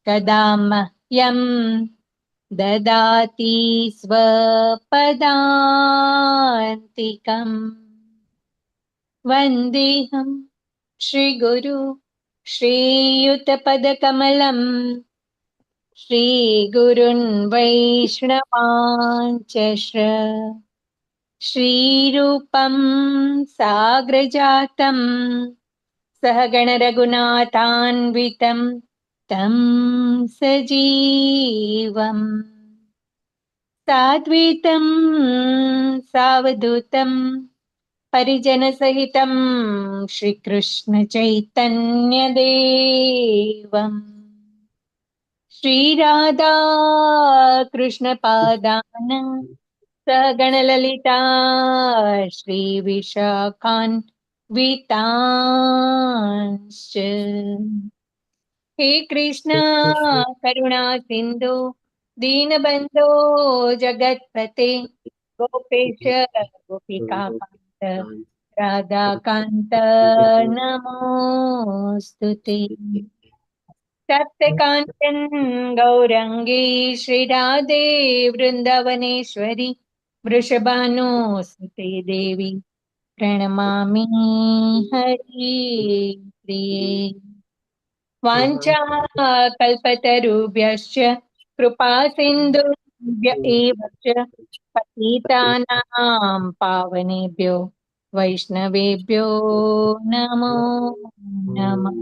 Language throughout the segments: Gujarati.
कदा मह्यं ददाति स्वपदान्तिकम्। वन्देऽहं श्रीगुरु श्रीयुतपदकमलम् श्रीगुरुन् वैष्णवांश्च श्रीरूपं साग्रजातं सहगण रघुनाथान्वितं तं सजीवम् साद्वैतं सावधूतं परिजनसहितं श्रीकृष्ण चैतन्यदेवम् श्रीराधा कृष्णपादान् सगणललिता श्रीविशाखान्वितांश्च। हे कृष्ण करुणा सिन्धु दीनबन्धो जगत्पते गोपेश गोपिकान्त राधाकान्त नमोऽस्तुते। सप्तकाञ्चन गौरङ्गी श्रीराधे वृन्दावनेश्वरी वृषभानुसुते देवी प्रणमामि हरिप्रिये। वाञ्छाकल्पतरुभ्यश्च कृपा सिन्धुभ्य एव च पतितानां पावनेभ्यो वैष्णवेभ्यो नमो नमः।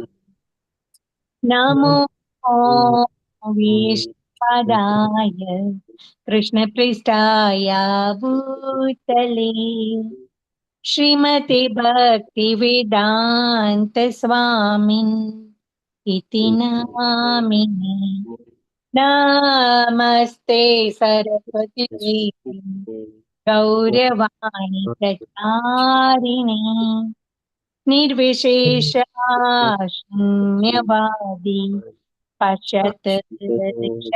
नमो विष्णुपादाय कृष्णपृष्ठाय भूतले श्रीमते भक्तिवेदान्त स्वामिन् इति नामिने। नमस्ते सरस्वती गौरवाणी प्रचारिणे निर्विशेष शून्यवादी पश्यत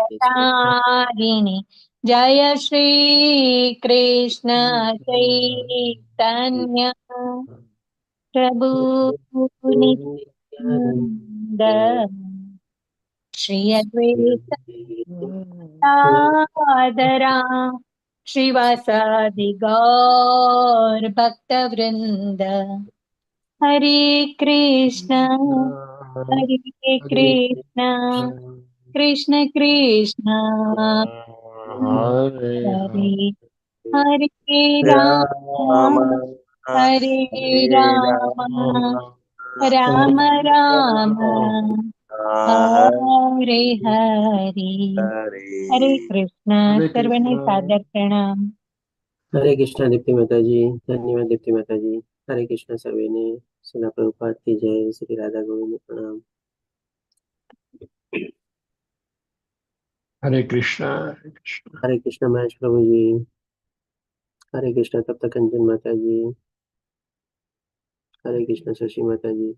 क्षतारिणे। जय श्री कृष्ण चैतन्य प्रभु नित्यानंद श्री अद्वैत सादरा श्रीवासादि गौर भक्तवृंद। हरे कृष्ण कृष्ण कृष्ण हरे हरे राम हरे राम राम राम हरे हरे। हरे कृष्ण सर्वने सादर प्रणाम। हरे कृष्ण दीप्ति माता जी। धन्यवाद दीप्ति माता जी। हरे कृष्ण सर्वेने। श्रील प्रभुपाद की जय। श्री राधा गोविंद प्रणाम। हरे कृष्ण हरे कृष्ण महेश प्रभु जी। हरे कृष्ण तप्त कंचन माता जी। हरे कृष्ण शशि माता जी।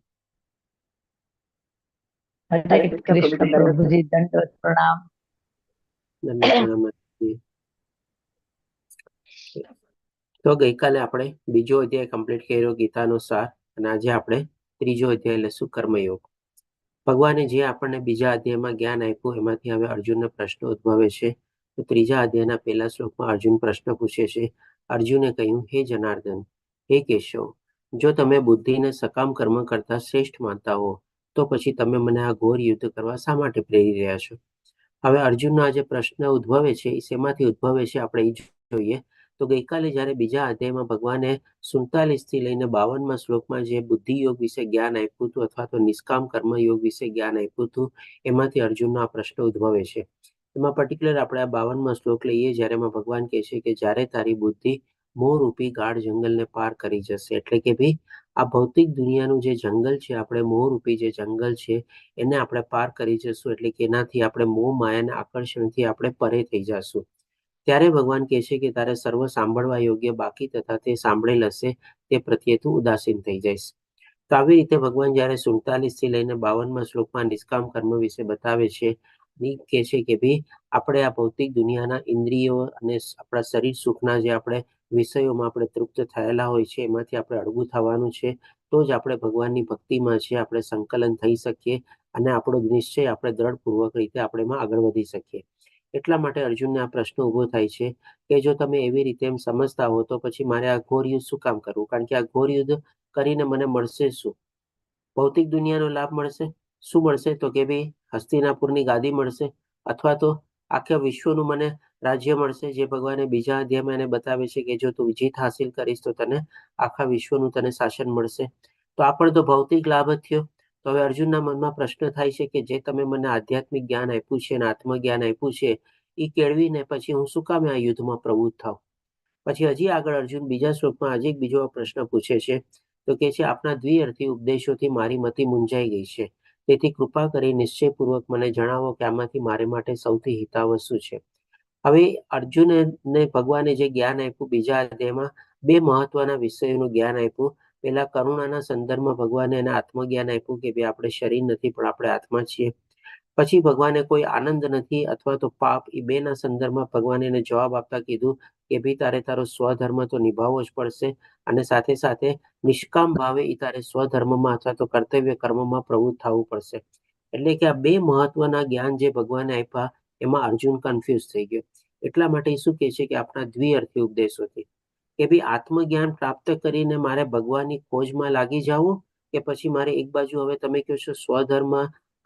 हरे कृष्ण प्रभु जी दंडवत प्रणाम। धन्यवाद प्रणाम माता जी। तो गई काले આપણે બીજો અધ્યાય કમ્પ્લીટ કર્યો ગીતાનો સાર અને આજે આપણે ત્રીજો અધ્યાય લેશું કર્મયોગ। ભગવાને જે આપણને બીજા અધ્યાયમાં જ્ઞાન આપ્યું એમાંથી હવે અર્જુનને પ્રશ્ન ઉદ્ભવે છે। તો ત્રીજા અધ્યાયના પહેલા શ્લોકમાં અર્જુન પ્રશ્ન પૂછે છે। અર્જુને કહ્યું, હે જનાર્દન, હે કેશવ, જો તમે બુદ્ધિને સકામ કર્મ કરતા શ્રેષ્ઠ માનતા હો તો પછી તમે મને આ ઘોર યુદ્ધ કરવા શા માટે પ્રેરી રહ્યા છો? હવે અર્જુનનો આ જે પ્રશ્ન ઉદ્ભવે છે એ શેમાંથી ઉદ્ભવે છે આપણે એ જોઈએ। તો ગઈકાલે જ્યારે બીજા અધ્યાયમાં ભગવાને 47 થી લઈને 52માં શ્લોકમાં જે બુદ્ધિ યોગ વિશે જ્ઞાન આપ્યું હતું અથવા તો નિષ્કામ કર્મયોગ વિશે જ્ઞાન આપ્યું હતું એમાંથી અર્જુનનો આ પ્રશ્ન ઉદ્ભવે છે। એમાં પર્ટિક્યુલર આપણે આ 52માં શ્લોક લઈએ જ્યારે એમાં ભગવાન કહે છે કે જ્યારે તારી બુદ્ધિ મોહરૂપી ગાઢ જંગલને પાર કરી જશે, એટલે કે ભાઈ આ ભૌતિક દુનિયાનું જે જંગલ છે, આપણે મોહરૂપી જે જંગલ છે એને આપણે પાર કરી જશું, એટલે કે એનાથી આપણે મોહ માયાના આકર્ષણથી આપણે પરે થઈ જશું। ત્યારે ભગવાન કહે છે કે તારે સર્વ સાંભળવા યોગ્ય બાકી તથા તે સાંભળેલ હશે તે પ્રત્યે તું ઉદાસીન થઈ જઈશ। તો આવી રીતે ભગવાન જ્યારે 47 થી લઈને 52માં શ્લોકમાં નિષ્કામ કર્મ વિશે બતાવે છે, કહે છે કે ભાઈ આપણે આ ભૌતિક દુનિયાના ઇન્દ્રિયો અને આપણા શરીર સુખના જે આપણે વિષયોમાં આપણે તૃપ્ત થયેલા હોય છે એમાંથી આપણે અળગું થવાનું છે, તો જ આપણે ભગવાનની ભક્તિમાં છે આપણે સંકલન થઈ શકીએ અને આપણો નિશ્ચય આપણે દ્રઢપૂર્વક રીતે આપણે એમાં આગળ વધી શકીએ. એટલા માટે અર્જુનને આ પ્રશ્ન ઊભો થાય છે કે જો તમે એવી રીતે એમ સમજતા હો તો પછી મારે આ ઘોર યુદ્ધ શું કામ કરવું? કારણ કે આ ઘોર યુદ્ધ કરીને મને મળશે શું? ભૌતિક દુનિયાનો લાભ મળશે. શું મળશે? તો કે ભાઈ હસ્તિનાપુરની ગાદી મળશે, અથવા તો આખા વિશ્વનું મને રાજ્ય મળશે, જે ભગવાને બીજા અધ્યાયમાં એને બતાવે છે કે જો તું જીત હાસિલ કરીશ તો તને આખા વિશ્વનું તને શાસન મળશે. તો આ પણ તો ભૌતિક લાભ જ થયો. તો હવે અર્જુનના મનમાં પ્રશ્ન થાય છે કે જે તમે મને આધ્યાત્મિક જ્ઞાન આપ્યું છે અને આત્મજ્ઞાન આપ્યું છે એ કેળવીને પછી હું શું કામ આ યુદ્ધમાં પ્રવૃત્ત થાવ? પછી હજી આગળ અર્જુન બીજા શ્લોકમાં હજી એક બીજો પ્રશ્ન પૂછે છે. તો કે છે આપના દ્વિઅર્થી ઉપદેશોથી મારી મતિ મૂંઝાઈ ગઈ છે. તેથી કૃપા કરી નિશ્ચયપૂર્વક મને જણાવો કે આમાંથી મારે માટે સૌથી હિતાવહ શું છે? હવે અર્જુનને ભગવાને જે જ્ઞાન આપ્યું બીજા અધ્યાયમાં બે મહત્વના વિષયોનું જ્ઞાન આપ્યું. પેલા કરુણાના સંદર્ભમાં ભગવાને એને આત્મજ્ઞાન આપ્યું કે ભાઈ આપણે શરીર નથી પણ આપણે આત્મા છીએ. પછી ભગવાને કોઈ આનંદ નથી અથવા તો પાપ, એ બેના સંદર્ભમાં ભગવાને એને જવાબ આપતા કીધું કે ભાઈ તારે તારો સ્વધર્મ તો નિભાવવો જ પડશે અને સાથે સાથે નિષ્કામ ભાવે એ તારે સ્વધર્મમાં અથવા તો કર્તવ્ય કર્મમાં પ્રવૃત્ત થવું પડશે. એટલે કે આ બે મહત્વના જ્ઞાન જે ભગવાને આપ્યા એમાં અર્જુન કન્ફ્યુઝ થઈ ગયો. એટલા માટે શું કહે છે કે આપણા દ્વિઅર્થી ઉપદેશોથી કે ભાઈ આત્મજ્ઞાન પ્રાપ્ત કરીને મારે ભગવાનની ખોજમાં લાગી જવું કે પછી મારે એક બાજુ હવે તમે કહો છો સ્વધર્મ,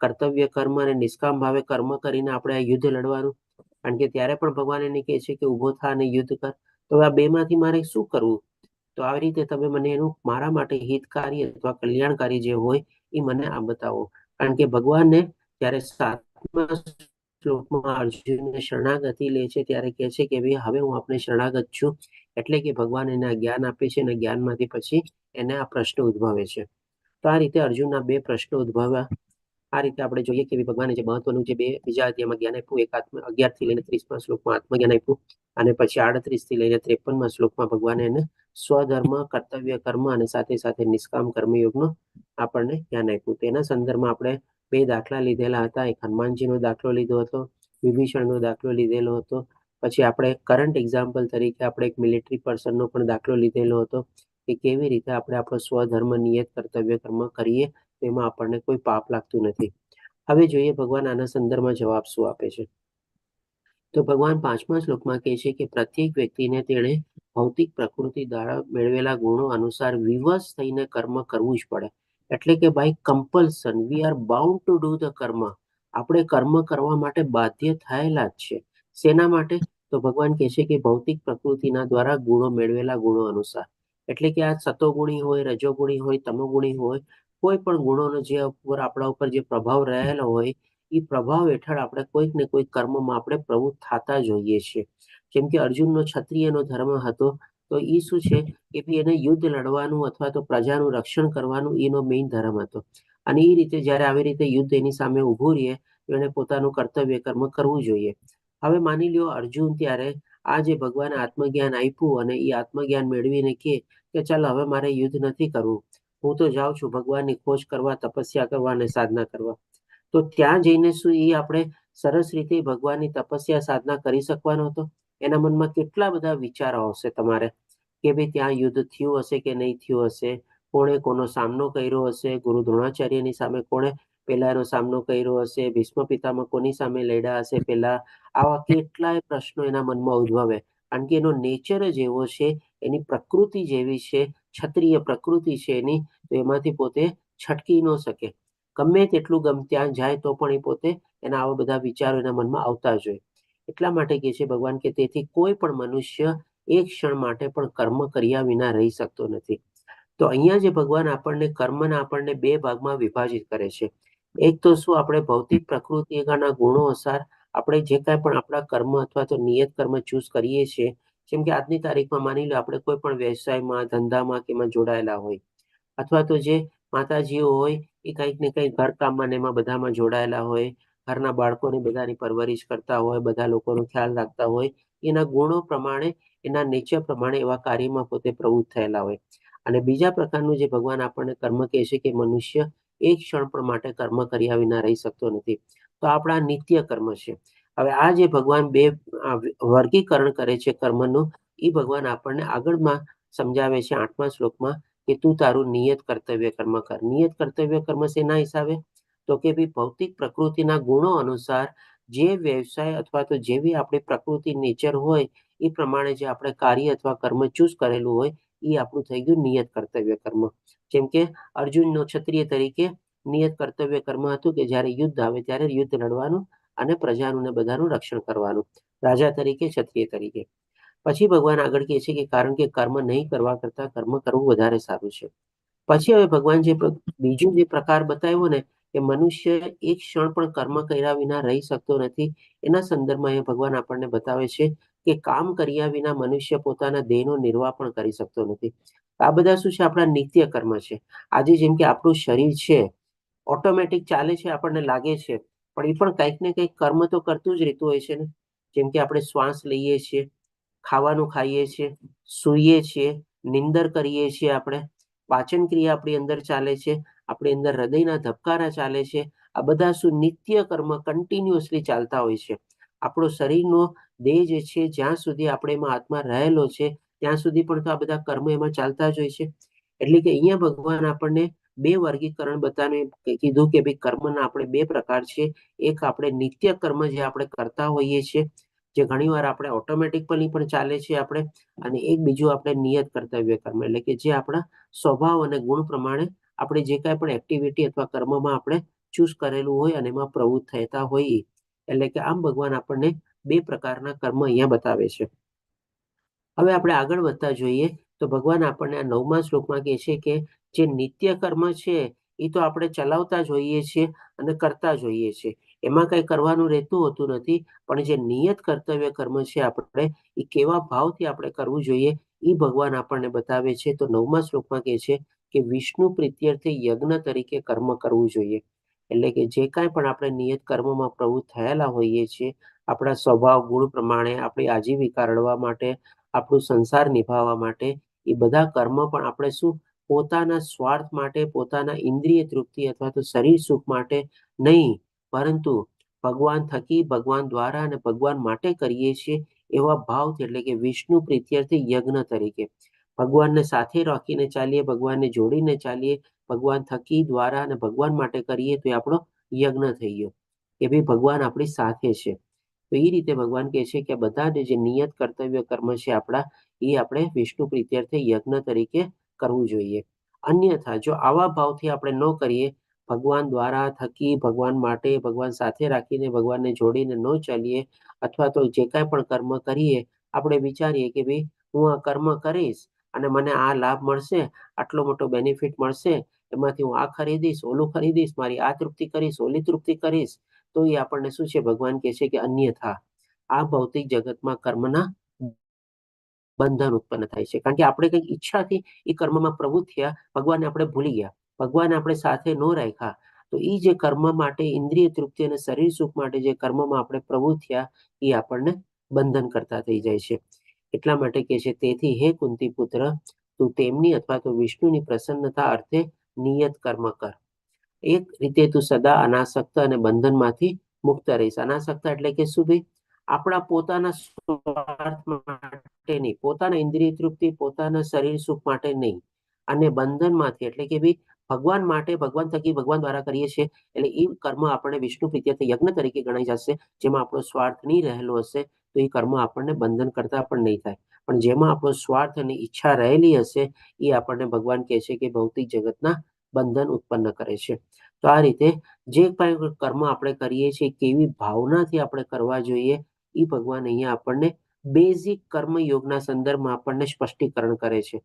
કર્તવ્ય કર્મ અને નિષ્કામ ભાવે કર્મ કરીને આપણે આ યુદ્ધ લડવાનું? કારણ કે ત્યારે પણ ભગવાન એને કહે છે કે ઊભો થા અને યુદ્ધ કર. તો આ બેમાંથી મારે શું કરવું? તો આવી રીતે તમે મને એનું મારા માટે હિતકારી અથવા કલ્યાણકારી જે હોય એ મને આ બતાવો. કારણ કે ભગવાનને જ્યારે 7મા શ્લોકમાં અર્જુનને શરણાગતિ લે છે ત્યારે કહે છે કે ભાઈ હવે હું આપણે શરણાગત છું. એટલે કે ભગવાન એને આ જ્ઞાન આપે છે અને જ્ઞાનમાંથી પછી એને આ પ્રશ્ન ઉદ્ભવે છે. તો આ રીતે અર્જુનના બે પ્રશ્નો ઉદ્ભવ્યા. આ રીતે આપણે જોઈએ કે ભગવાને જે મહત્વનું જે બે બીજા અધ્યાયમાં જ્ઞાન આપ્યું, એક 11 થી લઈને 30મા શ્લોકમાં આત્મજ્ઞાન આપ્યું અને પછી 38 થી લઈને 53મા શ્લોકમાં ભગવાને એને સ્વધર્મ, કર્તવ્ય કર્મ અને સાથે સાથે નિષ્કામ કર્મયોગનું આપણને જ્ઞાન આપ્યું. તેના સંદર્ભમાં આપણે બે દાખલા લીધેલા હતા. એક હનુમાનજીનો દાખલો લીધો હતો, વિભીષણનો દાખલો લીધેલો હતો. પછી આપણે કરંટ એક્ઝામ્પલ તરીકે આપણે એક મિલિટરી પર્સનનો પણ દાખલો લીધેલો હતો કે કેવી રીતે આપણે આપણો સ્વધર્મ, નિયત કર્તવ્ય કર્મ કરીએ તો એમાં આપણને કોઈ પાપ લાગતું નથી. હવે જોઈએ ભગવાન આના સંદર્ભમાં જવાબ શું આપે છે. તો ભગવાન 5મા શ્લોકમાં કહે છે કે પ્રત્યેક વ્યક્તિને તેણે ભૌતિક પ્રકૃતિ દ્વારા મેળવેલા ગુણો અનુસાર વિવશ થઈને કર્મ કરવું જ પડે. એટલે કે by compulsion we are bound to do the karma. આપણે કર્મ કરવા માટે બાધ્ય થયેલા જ છે. શેના માટે? તો ભગવાન કહે છે કે ભૌતિક પ્રકૃતિના દ્વારા ગુણો મેળવેલા ગુણો અનુસાર. એટલે કે આ સતોગુણી હોય, રજોગુણી હોય, તમોગુણી હોય, કોઈ પણ ગુણોનો જે ઉપર આપણા ઉપર જે પ્રભાવ રહેલો હોય એ પ્રભાવ હેઠળ આપણે કોઈક ને કોઈક કર્મમાં આપણે પ્રવૃત્ત થતા જોઈએ છીએ. જેમ કે અર્જુનનો ક્ષત્રિયનો ધર્મ હતો તો એ શું છે કે ભાઈ એને યુદ્ધ લડવાનું અથવા તો પ્રજાનું રક્ષણ કરવાનું એનો મેઇન ધર્મ હતો. અને એ રીતે જ્યારે આવી રીતે યુદ્ધ એની સામે ઊભું રહે તો એને પોતાનું કર્તવ્ય કર્મ કરવું જોઈએ. હવે માની લ્યો અર્જુન ત્યારે આ જે ભગવાને આત્મજ્ઞાન આપ્યું અને એ આત્મજ્ઞાન મેળવીને કે ચાલ હવે મારે યુદ્ધ નથી કરવું, હું તો જાઉં છું ભગવાનની ખોજ કરવા, તપસ્યા કરવા અને સાધના કરવા. તો ત્યાં જઈને શું એ આપણે સરસ રીતે ભગવાનની તપસ્યા સાધના કરી શકવાનો હતો? એના મનમાં કેટલા બધા વિચારો આવશે તમારે કે ભાઈ ત્યાં યુદ્ધ થયું હશે કે નહીં થયું હશે, કોણે કોનો સામનો કર્યો હશે, ગુરુ દ્રોણાચાર્યની સામે કોણે પહેલા એનો સામનો કર્યો હશે, ભીષ્મ પિતામહ કોની સામે લડ્યા હશે પહેલા. આવા કેટલાય પ્રશ્નો એના મનમાં ઉદ્ભવે. કારણ કે એનો નેચર જ એવો છે, એની પ્રકૃતિ જેવી છે, ક્ષત્રિય પ્રકૃતિ છે એની, તો એમાંથી પોતે છટકી ન શકે. ગમે તેટલું ત્યાં જાય તો પણ એ પોતે એના આવા બધા વિચારો એના મનમાં આવતા જ હોય. એટલા માટે કહે છે ભગવાન કે તેથી કોઈ પણ મનુષ્ય એક ક્ષણ માટે પણ કર્મ કર્યા વિના રહી શકતો નથી. તો અહીંયા જે ભગવાન આપણને કર્મના આપણને બે ભાગમાં વિભાજિત કરે છે. એક તો શું આપણે ભૌતિક પ્રકૃતિના ગુણો અનુસાર આપણે જે કાંઈ પણ આપણા કર્મ અથવા તો નિયત કર્મ ચૂઝ કરીએ છીએ. જેમ કે આજની તારીખમાં માની લો આપણે કોઈ પણ વ્યવસાયમાં, ધંધામાં કે એમાં જોડાયેલા હોય, અથવા તો જે માતાજીઓ હોય એ કંઈક ને કંઈક ઘરકામમાં ને એમાં બધામાં જોડાયેલા હોય, ઘરના બાળકોને બધાની પરવરિશ કરતા હોય, બધા લોકોનો ખ્યાલ રાખતા હોય, એના ગુણો પ્રમાણે, એના નેચર પ્રમાણે એવા કાર્યમાં પોતે પ્રવૃત્ત થયેલા હોય. અને બીજા પ્રકારનું જે ભગવાન આપણને કર્મ કહે છે કે મનુષ્ય એક ક્ષણ પણ માટે કર્મ કર્યા વિના રહી શકતો નથી. તો આપણા નિત્ય કર્મ છે. હવે આ જે ભગવાન બે વર્ગીકરણ કરે છે કર્મનું, એ ભગવાન આપણને આગળમાં સમજાવે છે 8મા શ્લોકમાં કે તું તારું નિયત કર્તવ્ય કર્મ કર. નિયત કર્તવ્ય કર્મ શેના હિસાબે? તો કે ભાઈ ભૌતિક પ્રકૃતિના ગુણો અનુસાર જે વ્યવસાય અથવા તો જેવી આપણી પ્રકૃતિ નેચર હોય એ પ્રમાણે જે આપણે કાર્ય અથવા કર્મ ચૂઝ કરેલું હોય એ આપણું થઈ ગયું નિયત કર્તવ્ય કર્મ. જેમ કે અર્જુનનો ક્ષત્રિય તરીકે નિયત કર્તવ્ય કર્મ હતું કે જ્યારે યુદ્ધ આવે ત્યારે યુદ્ધ લડવાનું અને પ્રજાનું ને બધાનું રક્ષણ કરવાનું, રાજા તરીકે ક્ષત્રિય તરીકે. પછી ભગવાન આગળ કહે છે કે કારણ કે કર્મ નહીં કરવા કરતા કર્મ કરવું વધારે સારું છે. પછી હવે ભગવાન જે બીજું જે પ્રકાર બતાવ્યો ને કે મનુષ્ય એક ક્ષણ પણ કર્મ કર્યા વિના રહી શકતો નથી, એના સંદર્ભમાં એ ભગવાન આપણને બતાવે છે કે કામ કર્યા વિના મનુષ્ય પોતાના દેહનો નિર્વાહ પણ કરી શકતો નથી. આ બધા શું છે? આપણા નિત્ય કર્મ છે. આજે જેમ કે આપણું શરીર છે ઓટોમેટિક ચાલે છે, આપણને લાગે છે, પણ એ પણ કંઈક ને કંઈક કર્મ તો કરતું જ રહેતું હોય છે ને. જેમ કે આપણે શ્વાસ લઈએ છીએ, ખાવાનું ખાઈએ છીએ, સૂઈએ છીએ, નિંદર કરીએ છીએ, આપણે પાચન ક્રિયા આપણી અંદર ચાલે છે, આપણી અંદર હૃદયના ધબકારા ચાલે છે. આ બધા શું નિત્ય કર્મ કન્ટિન્યુઅસલી ચાલતા હોય છે. આપણો શરીરનો દેહ જે છે જ્યાં સુધી આપણે એમાં આત્મા રહેલો છે ત્યાં સુધી પણ તો આ બધા કર્મ એમાં ચાલતા જ હોય છે. એટલે કે અહીંયા ભગવાન આપણને બે વર્ગીકરણ બતાવીને કીધું કે ભાઈ કર્મના આપણે બે પ્રકાર છે. એક આપણે નિત્ય કર્મ જે આપણે કરતા હોઈએ છીએ, જે ઘણીવાર આપણે ઓટોમેટિકલી પણ ચાલે છે આપણે, અને એક બીજું આપણે નિયત કર્તવ્ય કર્મ એટલે કે જે આપણા સ્વભાવ અને ગુણ પ્રમાણે આપણે જે કાંઈ પણ એક્ટિવિટી અથવા કર્મમાં આપણે ચૂઝ કરેલું હોય અને એમાં પ્રવૃત્ત થતા હોઈએ. એટલે કે આમ ભગવાન આપણને બે પ્રકારના કર્મ અહીંયા બતાવે છે. હવે આપણે આગળ વધતા જોઈએ તો ભગવાન આપણને આ 9મા શ્લોકમાં કહે છે કે જે નિત્ય કર્મ છે એ તો આપણે ચલાવતા જ હોઈએ છીએ અને કરતા જ હોઈએ છીએ, એમાં કંઈ કરવાનું રહેતું હોતું નથી. પણ જે નિયત કર્તવ્ય કર્મ છે આપણે એ કેવા ભાવથી આપણે કરવું જોઈએ એ ભગવાન આપણને બતાવે છે. તો 9મા શ્લોકમાં કહે છે કે વિષ્ણુ પ્રીત્યર્થે યજ્ઞ તરીકે કર્મ કરવું જોઈએ. એટલે કે જે કાંઈ પણ આપણે નિયત કર્મમાં પ્રવૃત્ત થયેલા હોઈએ છીએ, આપણા સ્વભાવ ગુણ પ્રમાણે આપણી આજીવિકા રળવા માટે, આપણું સંસાર નિભાવવા માટે, એ બધા કર્મ પણ આપણે શું પોતાના સ્વાર્થ માટે, પોતાના ઇન્દ્રિય તૃપ્તિ અથવા તો શરીર સુખ માટે નહીં, પરંતુ ભગવાન થકી, ભગવાન દ્વારા અને ભગવાન માટે કરીએ છીએ એવા ભાવથી, એટલે કે વિષ્ણુ પ્રીત્યર્થે યજ્ઞ તરીકે ભગવાનને સાથે રાખીને ચાલીએ, ભગવાનને જોડીને ચાલીએ, ભગવાન થકી, દ્વારા અને ભગવાન માટે કરીએ તો એ આપણો યજ્ઞ થઈ ગયો કે ભાઈ ભગવાન આપણી સાથે છે. તો એ રીતે ભગવાન કહે છે કે બધા જે નિયત કર્તવ્ય કર્મ છે આપણા, એ આપણે વિષ્ણુ પ્રીત્યર્થે યજ્ઞ તરીકે કરવું જોઈએ. અન્યથા જો આવા ભાવથી આપણે ન કરીએ, ભગવાન દ્વારા થકી, ભગવાન માટે, ભગવાન સાથે રાખીને, ભગવાનને જોડીને ન ચાલીએ, અથવા તો જે કાંઈ પણ કર્મ કરીએ આપણે વિચારીએ કે ભાઈ હું આ કર્મ કરીશ અને મને આ લાભ મળશે, આટલો મોટો બેનિફિટ મળશે, એમાંથી હું આ ખરીદીશ, ઓલું ખરીદીશ, મારી આ તૃપ્તિ કરીશ, ઓલી તૃપ્તિ કરીશ, તો એ આપણને શું છે? ભગવાન કહે છે કે અન્યથા આ ભૌતિક જગતમાં કર્મના બંધન ઉત્પન્ન થાય છે. કારણ કે આપણે કંઈક ઈચ્છાથી એ કર્મમાં પ્રવૃત્ત થયા, ભગવાનને આપણે ભૂલી ગયા, ભગવાન આપણે સાથે ન રાખ્યા, તો એ જે કર્મ માટે ઇન્દ્રિય તૃપ્તિ અને શરીર સુખ માટે જે કર્મમાં આપણે પ્રવૃત્ત થયા એ આપણને બંધન કરતા થઈ જાય છે. એટલા માટે કહે છે તેથી હે કુંતી પુત્ર, તું તેમની અથવા તો વિષ્ણુની પ્રસન્નતા અર્થે નિયત કર્મ કર. એક રીતે તું સદા અનાસક્ત અને બંધનમાંથી મુક્ત રહીશ. અનાસક્ત એટલે કે શું ભાઈ? આપણા પોતાના સ્વાર્થ માટે નહીં, પોતાના ઇન્દ્રિય તૃપ્તિ, પોતાના શરીર સુખ માટે નહીં, અને બંધનમાંથી એટલે કે ભાઈ ભગવાન માટે, ભગવાન થકી, ભગવાન દ્વારા કરીએ છીએ એટલે એ કર્મ આપણને વિષ્ણુ પ્રીત્યર્થે યજ્ઞ તરીકે ગણાઈ જશે. જેમાં આપણો સ્વાર્થ નહીં રહેલો હશે તો એ કર્મ આપણને બંધન કરતા પણ નહીં થાય. પણ જેમાં આપણો સ્વાર્થ અને ઈચ્છા રહેલી હશે એ આપણને ભગવાન કહે છે કે ભૌતિક જગતના બંધન ઉત્પન્ન કરે છે. તો આ રીતે જે કાંઈ કર્મ આપણે કરીએ છીએ કેવી ભાવનાથી આપણે કરવા જોઈએ એ ભગવાન અહીંયા આપણને બેઝિક કર્મયોગના સંદર્ભમાં આપણને સ્પષ્ટીકરણ કરે છે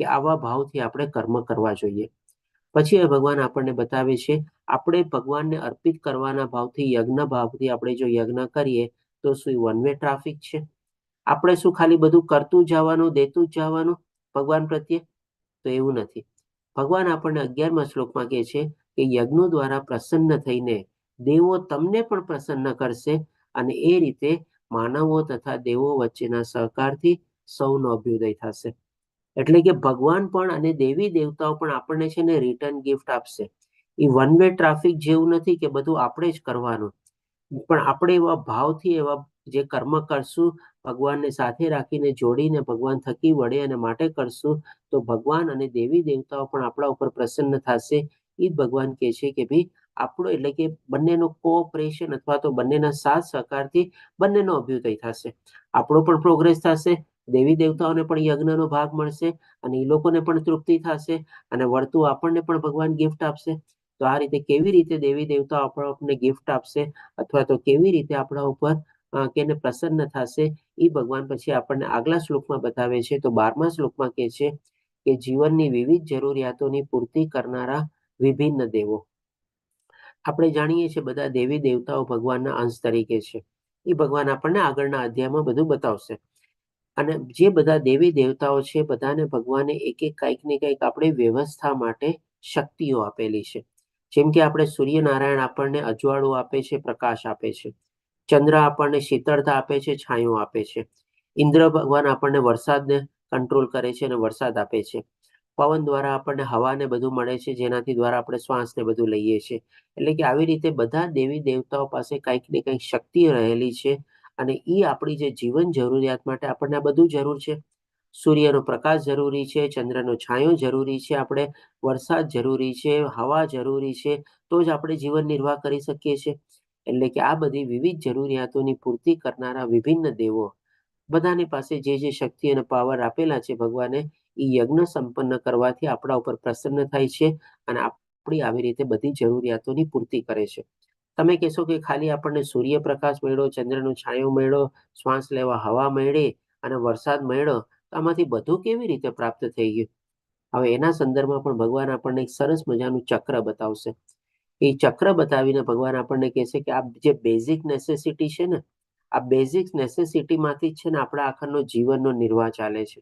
કે આવા ભાવથી આપણે કર્મ કરવા જોઈએ. પછી ભગવાન આપણને બતાવે છે આપણે ભગવાનને અર્પિત કરવાના ભાવથી, યજ્ઞ ભાવથી આપણે જો યજ્ઞ કરીએ તો શું વન વે ટ્રાફિક છે? આપણે શું ખાલી બધું કરતું જવાનું, દેતું જ જવાનું ભગવાન પ્રત્યે? તો એવું નથી. ભગવાન આપણને 11મા શ્લોકમાં કહે છે કે યજ્ઞો દ્વારા પ્રસન્ન થઈને દેવો તમને પણ પ્રસન્ન કરશે, અને એ રીતે માનવો તથા દેવો વચ્ચેના સહકારથી સૌનો અભ્યુદય થશે. એટલે કે ભગવાન પણ અને દેવી દેવતાઓ પણ આપણને છે ને રિટર્ન ગિફ્ટ આપશે. એ વન વે ટ્રાફિક જેવું નથી કે બધું આપણે જ કરવાનું, પણ આપણે એવા ભાવથી એવા જે કર્મ કરશું, ભગવાનને સાથે રાખીને જોડીને ભગવાન થકી, વડે અને માટે કરશું તો ભગવાન અને દેવી દેવતાઓ પણ આપણા ઉપર પ્રસન્ન થશે. એ ભગવાન કહે છે કે ભાઈ આપણો એટલે કે બંનેનો કોઓપરેશન અથવા તો બંનેના સાથ સહકારથી બંનેનો અભ્યુદય થશે. આપણો પણ પ્રોગ્રેસ થશે, દેવી દેવતાઓને પણ યજ્ઞનો ભાગ મળશે અને એ લોકોને પણ તૃપ્તિ થશે અને વળતું આપણને પણ ભગવાન ગિફ્ટ આપશે. તો આ રીતે કેવી રીતે દેવી દેવતાઓ આપણને ગિફ્ટ આપશે અથવા તો કેવી રીતે આપણા ઉપર કેને પ્રસન્ન થશે એ ભગવાન પછી આપણને આગલા શ્લોકમાં બતાવે છે. તો 12મા શ્લોકમાં કહે છે કે જીવનની વિવિધ જરૂરિયાતોની પૂર્તિ કરનારા વિભિન્ન દેવો. આપણે જાણીએ છીએ બધા દેવી દેવતાઓ ભગવાનના અંશ તરીકે છે. એ ભગવાન આપણને આગળના અધ્યાયમાં બધું બતાવશે. અને જે બધા દેવી દેવતાઓ છે બધાને ભગવાને એક એક કંઈક ને કંઈક આપણે વ્યવસ્થા માટે શક્તિઓ આપેલી છે. જેમ કે આપણે સૂર્યનારાયણ આપણને અજવાળું આપે છે, પ્રકાશ આપે છે. ચંદ્ર આપણને શીતળતા આપે છે, છાંયો આપે છે. ઇન્દ્ર ભગવાન આપણને વરસાદને કંટ્રોલ કરે છે અને વરસાદ આપે છે. પવન દ્વારા આપણને હવાને બધું મળે છે, જેનાથી દ્વારા આપણે શ્વાસને બધું લઈએ છીએ. એટલે કે આવી રીતે બધા દેવી દેવતાઓ પાસે કંઈક ને કંઈક શક્તિ રહેલી છે અને એ આપણી જે જીવન જરૂરિયાત માટે આપણને આ બધું જરૂર છે. સૂર્યનો પ્રકાશ જરૂરી છે, ચંદ્રનો છાંયો જરૂરી છે, આપણે વરસાદ જરૂરી છે, હવા જરૂરી છે, તો જ આપણે જીવન નિર્વાહ કરી શકીએ છીએ. એટલે કે આ બધી વિવિધ જરૂરિયાતોની પૂર્તિ કરનારા વિભિન્ન દેવો બધાની પાસે જે જે શક્તિ અને પાવર આપેલા છે ભગવાને, એ યજ્ઞ સંપન્ન કરવાથી આપણા ઉપર પ્રસન્ન થાય છે અને આપણી આવી રીતે બધી જરૂરિયાતોની પૂર્તિ કરે છે. તમે કહેશો કે ખાલી આપણને સૂર્યપ્રકાશ મળ્યો, ચંદ્રનો છાંયો મળ્યો, શ્વાસ લેવા હવા મળી અને વરસાદ મળ્યો, તો આમાંથી બધું કેવી રીતે પ્રાપ્ત થઈ ગયું? હવે એના સંદર્ભમાં પણ ભગવાન આપણને એક સરસ મજાનું ચક્ર બતાવશે. એ ચક્ર બતાવીને ભગવાન આપણને કહેશે કે આ જે બેઝિક નેસેસિટી છે ને, આ બેઝિક નેસેસિટીમાંથી જ છે ને આપણા આખરનો જીવનનો નિર્વાહ ચાલે છે.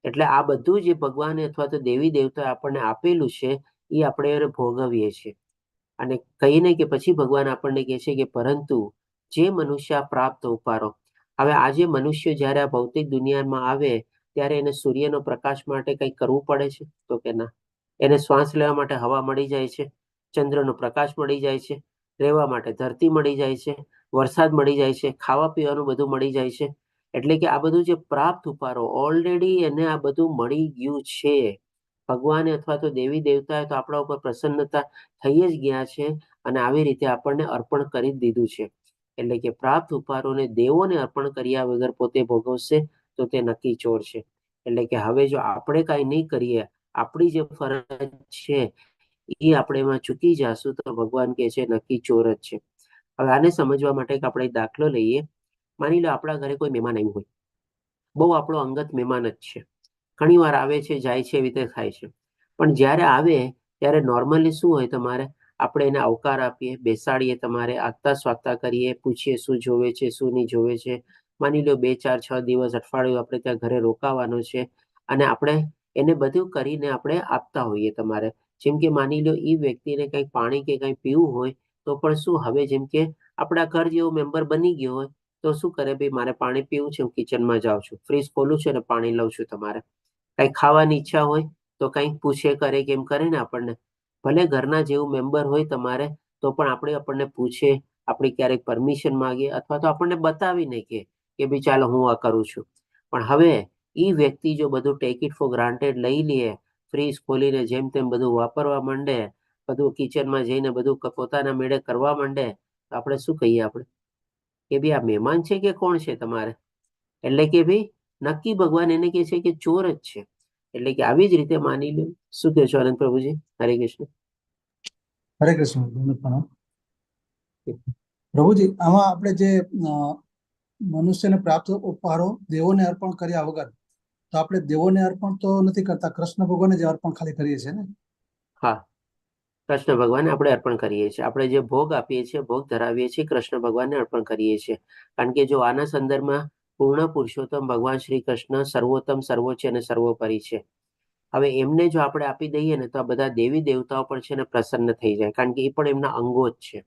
એટલે આ બધું જે ભગવાને અથવા તો દેવી દેવતાએ આપણને આપેલું છે એ આપણે ભોગવીએ છીએ. અને કહીને કે પછી ભગવાન આપણને કહે છે કે પરંતુ જે મનુષ્ય પ્રાપ્ત ઉપારો. હવે આજે મનુષ્ય જ્યારે આ ભૌતિક દુનિયામાં આવે ત્યારે એને સૂર્યનો પ્રકાશ માટે કંઈક કરવું પડે છે? તો કે ના. એને શ્વાસ લેવા માટે હવા મળી જાય છે, ચંદ્રનો પ્રકાશ મળી જાય છે, રહેવા માટે ધરતી મળી જાય છે, વરસાદ મળી જાય છે, ખાવા પીવાનું બધું મળી જાય છે. એટલે કે આ બધું જે પ્રાપ્ત ઉપારો ઓલરેડી એને આ બધું મળી ગયું છે. ભગવાને અથવા તો દેવી દેવતાએ તો આપણા ઉપર પ્રસન્નતા થઈ જ ગયા છે અને આવી રીતે આપણને અર્પણ કરી જ દીધું છે. એટલે કે પ્રાપ્ત ઉપારોને દેવોને અર્પણ કર્યા વગર પોતે ભોગવશે તો તે નક્કી ચોર છે. એટલે કે હવે જો આપણે કાંઈ નહીં કરીએ, આપણી જે ફરજ છે એ આપણે એમાં ચૂકી જશું તો ભગવાન કહે છે નક્કી ચોર જ છે. હવે આને સમજવા માટે આપણે એક દાખલો લઈએ. માની લો આપણા ઘરે કોઈ મહેમાન આવ્યું હોય, બહુ આપણો અંગત મહેમાન જ છે, ઘણી વાર આવે છે જાય છે એવી રીતે થાય છે. પણ જ્યારે આવે ત્યારે નોર્મલી શું હોય, તમારે આપણે એને આવકાર આપીએ, બેસાડીએ, તમારે આગતા સ્વાગતા કરીએ, પૂછીએ શું જોવે છે, શું નહીં જોવે છે. માની લો 2, 4, 6 દિવસ, અઠવાડિયું આપણે ત્યાં ઘરે રોકાવાનું છે અને આપણે એને બધું કરીને આપણે આપતા હોઈએ. તમારે જેમ કે માની લો એ વ્યક્તિને કંઈક પાણી કે કંઈ પીવું હોય તો પણ શું હવે જેમ કે આપણા ઘર જેવો મેમ્બર બની ગયો હોય તો શું કરે, ભાઈ મારે પાણી પીવું છે, હું કિચનમાં જાઉં છું, ફ્રીજ ખોલું છું અને પાણી લઉં છું. તમારે કંઈક ખાવાની ઈચ્છા હોય તો કંઈક પૂછે કરે, કેમ કરે ને આપણને. ભલે ઘરના જેવું મેમ્બર હોય તમારે તો પણ આપણને પૂછે, આપણે ક્યારેક પરમિશન માંગીએ અથવા તો આપણને બતાવીને કે ભાઈ ચાલો હું આ કરું છું. પણ હવે એ વ્યક્તિ જો બધું ટેક ઇટ ફોર ગ્રાન્ટેડ લઈ લે, ફ્રીજ ખોલીને જેમ તેમ બધું વાપરવા માંડે, બધું કિચનમાં જઈને બધું પોતાના મેળે કરવા માંડે, તો આપણે શું કહીએ? આપણે કે ભાઈ આ મહેમાન છે કે કોણ છે તમારે? એટલે કે ભાઈ નક્કી ભગવાન એને કહે છે કે ચોર જ છે. એટલે કે આવી જ રીતે માની લો. શું કહો છો આનંદ પ્રભુજી? હરે કૃષ્ણ. હરે કૃષ્ણ. પ્રભુજી, આમાં આપણે જે મનુષ્યને પ્રાપ્ત ઉપહારો દેવોને અર્પણ કર્યા વગર, તો આપણે દેવોને અર્પણ તો નથી કરતા, કૃષ્ણ ભગવાનને જ અર્પણ ખાલી કરીએ છીએ ને? હા, કૃષ્ણ ભગવાનને આપણે અર્પણ કરીએ છીએ. આપણે જે ભોગ આપીએ છીએ, ભોગ ધરાવીએ છીએ, કૃષ્ણ ભગવાનને અર્પણ કરીએ છીએ. કારણ કે જો આના સંદર્ભમાં પૂર્ણ પુરુષોત્તમ ભગવાન શ્રી કૃષ્ણ સર્વોત્તમ, સર્વોચ્ચ અને સર્વોપરી છે. હવે એમને જો આપણે આપી દઈએ ને તો આ બધા દેવી દેવતાઓ પણ છે ને પ્રસન્ન થઈ જાય, કારણ કે એ પણ એમના અંગો જ છે.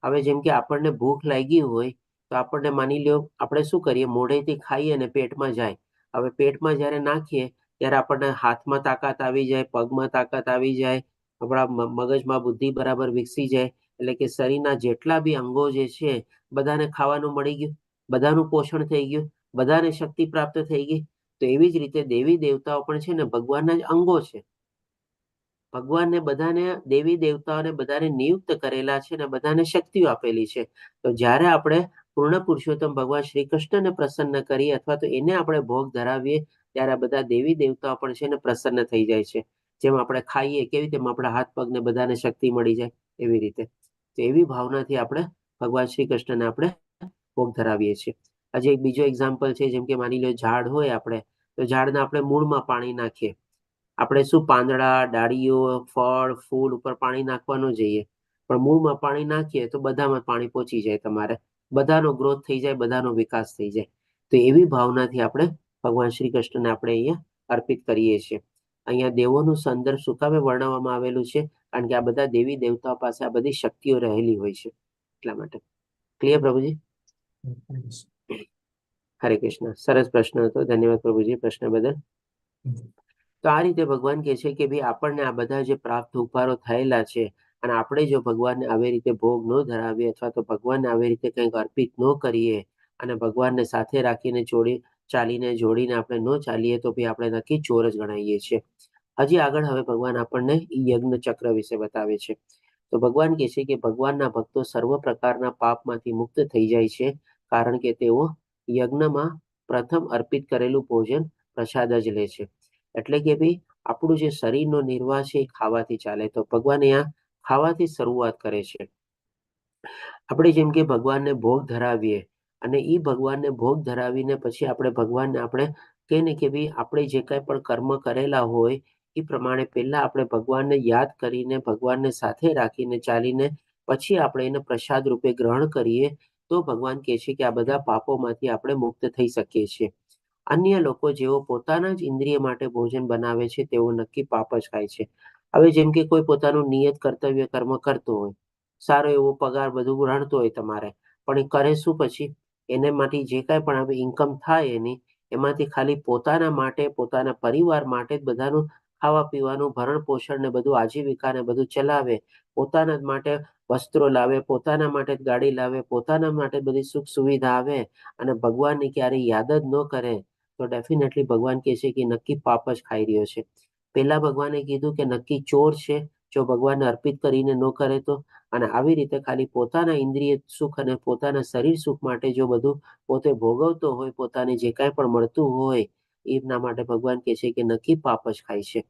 હવે જેમ કે આપણને ભૂખ લાગી હોય તો આપણને માની લો આપણે શું કરીએ, મોઢેથી ખાઈએ અને પેટમાં જાય. હવે પેટમાં જ્યારે નાખીએ ત્યારે આપણને હાથમાં તાકાત આવી જાય, પગમાં તાકાત આવી જાય, આપણા મગજમાં બુદ્ધિ બરાબર વિકસી જાય. એટલે કે શરીરના જેટલા બી અંગો જે છે બધાને ખાવાનું મળી ગયું, બધાનું પોષણ થઈ ગયું, બધાને શક્તિ પ્રાપ્ત થઈ ગઈ. તો એવી જ રીતે દેવી દેવતાઓ પણ છે ને ભગવાનના જ અંગો છે. ભગવાનને બધાને દેવી દેવતાઓને બધાને નિયુક્ત કરેલા છે ને બધાને શક્તિઓ આપેલી છે. તો જ્યારે આપણે પૂર્ણ પુરુષોત્તમ ભગવાન શ્રી કૃષ્ણને પ્રસન્ન કરીએ અથવા તો એને આપણે ભોગ ધરાવીએ ત્યારે આ બધા દેવી દેવતાઓ પણ છે ને પ્રસન્ન થઈ જાય છે. જેમ આપણે ખાઈએ કેવી તેમ આપણા હાથ પગને બધાને શક્તિ મળી જાય એવી રીતે. તો એવી ભાવનાથી આપણે ભગવાન શ્રી કૃષ્ણને આપણે ભોગ ધરાવીએ છીએ. હજી એક બીજો એક્ઝામ્પલ છે, જેમ કે માની લો ઝાડ હોય આપણે, તો ઝાડના આપણે મૂળમાં પાણી નાખીએ. આપણે શું પાંદડા, ડાળીઓ, ફળ, ફૂલ ઉપર પાણી નાખવાનું જોઈએ, પણ મૂળમાં પાણી નાખીએ તો બધામાં પાણી પહોંચી જાય, તમારે બધાનો ગ્રોથ થઈ જાય, બધાનો વિકાસ થઈ જાય. તો એવી ભાવનાથી આપણે ભગવાન શ્રી કૃષ્ણને આપણે અહીંયા અર્પિત કરીએ છીએ. અહીંયા દેવોનું સંદર્ભ શું કામે વર્ણવવામાં આવેલું છે? કારણ કે આ બધા દેવી દેવતાઓ પાસે આ બધી શક્તિઓ રહેલી હોય છે, એટલા માટે. ક્લિયર પ્રભુજી? હરે કૃષ્ણ. સરસ પ્રશ્ન હતો, ધન્યવાદ પ્રભુજી પ્રશ્ન બદલ. તો આ રીતે ભગવાન કહે છે કે ભાઈ આપણને આ બધા જે પ્રાપ્ત ઉપહારો થયેલા છે અને આપણે જો ભગવાનને આવી રીતે ભોગ ન ધરાવીએ અથવા તો ભગવાનને આવી રીતે કંઈક અર્પિત ન કરીએ અને ભગવાનને સાથે રાખીને જોડીને આપણે ન ચાલીએ તો ભાઈ આપણે નક્કી ચોર જ ગણાઈએ છીએ. હજી આગળ હવે ભગવાન આપણને યજ્ઞ ચક્ર વિશે બતાવે છે. તો ભગવાન કહે છે કે ભગવાનના ભક્તો સર્વ પ્રકારના પાપમાંથી મુક્ત થઈ જાય છે, કારણ કે તેઓ યજ્ઞમાં પ્રથમ અર્પિત કરેલું ભોજન પ્રસાદ જ લે છે. એટલે કે ભાઈ આપણું જે શરીરનો નિર્વાહ છે એ ખાવાથી ચાલે. તો ભગવાન અહીંયા ખાવાથી શરૂઆત કરે છે. આપણે જેમ કે ભગવાનને ભોગ ધરાવીએ અને એ ભગવાનને ભોગ ધરાવીને પછી આપણે ભગવાનને આપણે કહે ને કે ભાઈ આપણે જે કાંઈ પણ કર્મ કરેલા હોય એ પ્રમાણે પહેલા આપણે ભગવાનને યાદ કરીને ભગવાનને સાથે રાખીને ચાલીને પછી આપણે એને પ્રસાદ રૂપે ગ્રહણ કરીએ તો ભગવાન કહે છે કે આ બધા પાપોમાંથી આપણે મુક્ત થઈ શકીએ છીએ. અન્ય લોકો જેઓ પોતાના જ ઇન્દ્રિય માટે ભોજન બનાવે છે તેઓ નક્કી પાપ જ ખાય છે. હવે જેમ કે કોઈ પોતાનું નિયત કર્તવ્ય કર્મ કરતો હોય, સારો એવો પગાર બધું ગણતો હોય તમારે, પણ એ કરે શું પછી? એને માટે જે કાંઈ પણ હવે ઇન્કમ થાય એમાંથી ખાલી પોતાના માટે, પોતાના પરિવાર માટે જ બધાનું ખાવા પીવાનું, ભરણ પોષણ ને બધું આજીવિકા ને બધું ચલાવે, પોતાના જ માટે વસ્ત્રો લાવે, પોતાના માટે જ ગાડી લાવે, પોતાના માટે બધી સુખ સુવિધા આવે અને ભગવાનને ક્યારેય યાદ જ ન કરે તો ડેફિનેટલી ભગવાન કહે છે કે નક્કી પાપ જ ખાઈ રહ્યો છે. પહેલા ભગવાને કીધું કે નક્કી ચોર છે જો ભગવાનને અર્પિત કરીને ન કરે તો. અને આવી રીતે ખાલી પોતાના ઇન્દ્રિય સુખ અને પોતાના શરીર સુખ માટે જો બધું પોતે ભોગવતો હોય, પોતાને જે કાંઈ પણ મળતું હોય એના માટે ભગવાન કહે છે કે નક્કી પાપ જ ખાય છે.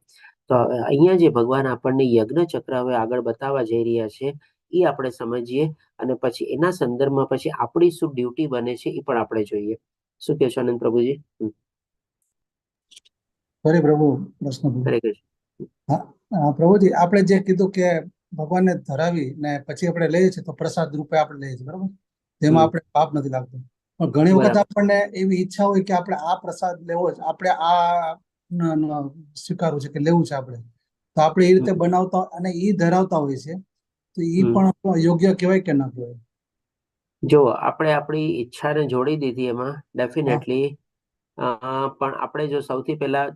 તો અહીંયા જે ભગવાન આપણને યજ્ઞ ચક્ર હવે આગળ બતાવવા જઈ રહ્યા છે એ આપણે સમજીએ અને પછી એના સંદર્ભમાં પછી આપણી શું ડ્યુટી બને છે એ પણ આપણે જોઈએ. શું કહેશો આનંદ પ્રભુજી? હરે પ્રભુ, પ્રશ્ન હરે કૃષ્ણ. પ્રભુજી, આપણે જે કીધું કે ભગવાનને ધરાવી ને પછી આપણે લઈએ છીએ તો પ્રસાદ રૂપે આપણે લઈએ છીએ, બરાબર? જેમાં આપણે પાપ નથી લાગતું. પણ ઘણી વખત આપણને એવી ઈચ્છા હોય કે આપણે આ પ્રસાદ લેવો છે, આપણે આ સ્વીકારવું છે કે લેવું છે આપણે, તો આપણે એ રીતે બનાવતા અને એ ધરાવતા હોય છે, તો એ પણ યોગ્ય કહેવાય કે ના કહેવાય? જો આપણે આપણી ઈચ્છાને જોડી દીધી એમાં ડેફિનેટલી, પણ આપણે જો સૌથી પહેલા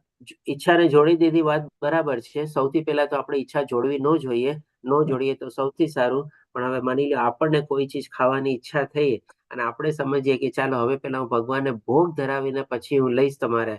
ઈચ્છાને જોડી દીધી વાત બરાબર છે. સૌથી પહેલા તો આપણે ઈચ્છા જોડવી ન જોઈએ, ન જોડીએ તો સૌથી સારું. પણ હવે માની લો આપણને કોઈ ચીજ ખાવાની ઈચ્છા થઈ અને આપણે સમજીએ કે ચાલો હવે પહેલા હું ભગવાનને ભોગ ધરાવીને પછી હું લઈશ તમારે,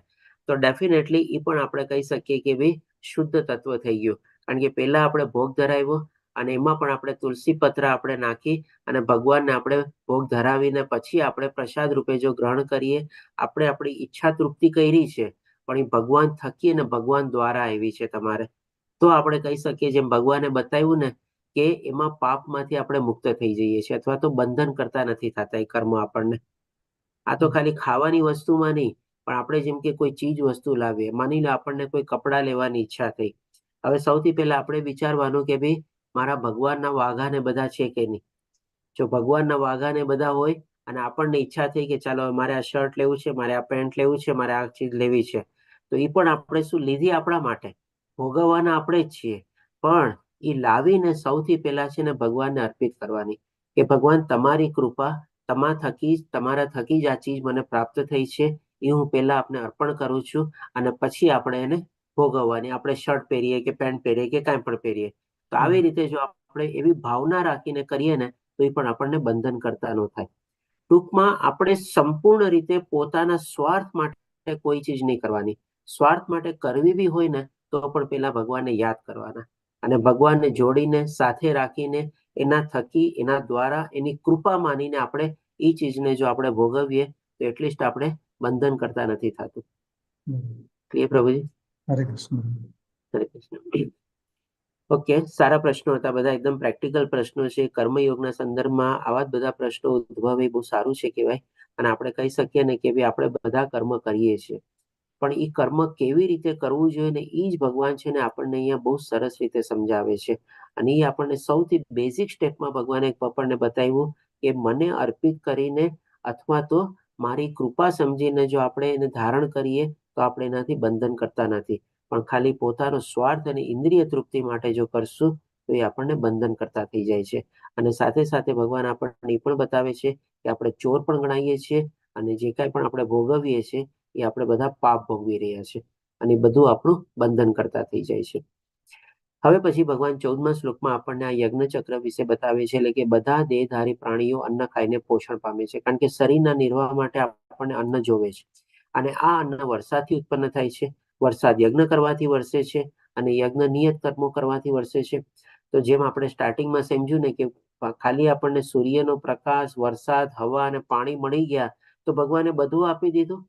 તો ડેફિનેટલી એ પણ આપણે કહી શકીએ કે ભાઈ શુદ્ધ તત્વ થઈ ગયું. કારણ કે પહેલા આપણે ભોગ ધરાવ્યો અને એમાં પણ આપણે તુલસી પત્ર આપણે નાખી અને ભગવાનને આપણે ભોગ ધરાવીને પછી આપણે પ્રસાદ રૂપે જો ગ્રહણ કરીએ, આપણે આપણી ઈચ્છા તૃપ્તિ કરી છે પણ એ ભગવાન થકી અને ભગવાન દ્વારા આવી છે તમારે, તો આપણે કહી શકીએ જેમ ભગવાને બતાવ્યું ને કે એમાં પાપમાંથી આપણે મુક્ત થઈ જઈએ છીએ અથવા તો બંધન કરતા નથી થતા એ કર્મ આપણને. આ તો ખાલી ખાવાની વસ્તુમાં નહીં, પણ આપણે જેમ કે કોઈ ચીજ વસ્તુ લાવીએ, માની લો આપણને કોઈ કપડાં લેવાની ઈચ્છા થઈ. હવે સૌથી પહેલા આપણે વિચારવાનું કે ભાઈ મારા ભગવાનના વાઘાને બધા છે કે નહીં. જો ભગવાનના વાઘાને બધા હોય અને આપણને ઈચ્છા થઈ કે ચાલો મારે આ શર્ટ લેવું છે, મારે આ પેન્ટ લેવું છે, મારે આ ચીજ લેવી છે, તો એ પણ આપણે શું લીધી આપણા માટે, ભોગવવાના આપણે જ છીએ. પણ એ લાવીને સૌથી પહેલા છે ને ભગવાનને અર્પિત કરવાની કે ભગવાન તમારી કૃપા, તમારા થકી જ આ ચીજ મને પ્રાપ્ત થઈ છે, એ હું પહેલા આપને અર્પણ કરું છું અને પછી આપણે એને ભોગવવાની. આપણે શર્ટ પહેરીએ કે પેન્ટ પહેરીએ કે કાંઈ પણ પહેરીએ, તો આવી રીતે જો આપણે એવી ભાવના રાખીને કરીએ ને તો એ પણ આપણને બંધન કરતા ન થાય. ટૂંકમાં આપણે સંપૂર્ણ રીતે પોતાના સ્વાર્થ માટે કોઈ ચીજ નહીં કરવાની. સ્વાર્થ માટે કરવી બી હોય ને તો પણ પેલા ભગવાનને યાદ કરવાના અને ભગવાનને જોડીને સાથે રાખીને એના થકી એના દ્વારા એની કૃપા માનીને આપણે એ ચીજને જો આપણે ભોગવીએ તો એટલીસ્ટ આપણે બંધન કરતા નથી થતું. ક્લિયર પ્રભુજી? હરે કૃષ્ણ. હરે કૃષ્ણ. ઓકે, સારા પ્રશ્નો હતા બધા, એકદમ પ્રેક્ટિકલ પ્રશ્નો છે. કર્મયોગના સંદર્ભમાં આવા જ બધા પ્રશ્નો ઉદ્ભવે બહુ સારું છે કહેવાય. અને આપણે કહી શકીએ ને કે આપણે બધા કર્મ કરીએ છીએ, પણ એ કર્મ કેવી રીતે કરવું જોઈએ ને એ જ ભગવાન છે ને આપણને અહીંયા બહુ સરસ રીતે સમજાવે છે. અને એ આપણને સૌથી બેઝિક સ્ટેપમાં ભગવાને આપણને બતાવ્યું કે મને અર્પિત કરીને અથવા તો મારી કૃપા સમજીને જો આપણે એને ધારણ કરીએ તો આપણે એનાથી બંધન કરતા નથી, પણ ખાલી પોતાનો સ્વાર્થ અને ઇન્દ્રિય તૃપ્તિ માટે જો કરશું તો એ આપણને બંધન કરતા થઈ જાય છે. અને સાથે સાથે ભગવાન આપણને એ પણ બતાવે છે કે આપણે ચોર પણ ગણાઈએ છીએ અને જે કાંઈ પણ આપણે ભોગવીએ છીએ એ આપણે બધા પાપ ભોગવી રહ્યા છે અને બધું આપણું બંધન કરતા થઈ જાય છે. હવે પછી ભગવાન 14મા શ્લોકમાં આપણને આ યજ્ઞ ચક્ર વિશે બતાવે છે, એટલે કે બધા દેહધારી પ્રાણીઓ અન્ન ખાઈને પોષણ પામે છે, કારણ કે શરીરના નિર્વાહ માટે આપણને અન્ન જોવે છે. અને આ અન્ન વરસાદથી ઉત્પન્ન થાય છે. વરસાદ યજ્ઞ કરવાથી વરસે છે અને યજ્ઞ નિયત કર્મો કરવાથી વરસે છે. તો જેમ આપણે સ્ટાર્ટિંગમાં સમજ્યું ને કે ખાલી આપણને સૂર્યનો પ્રકાશ, વરસાદ, હવા અને પાણી મળી ગયા તો ભગવાને બધું આપી દીધું?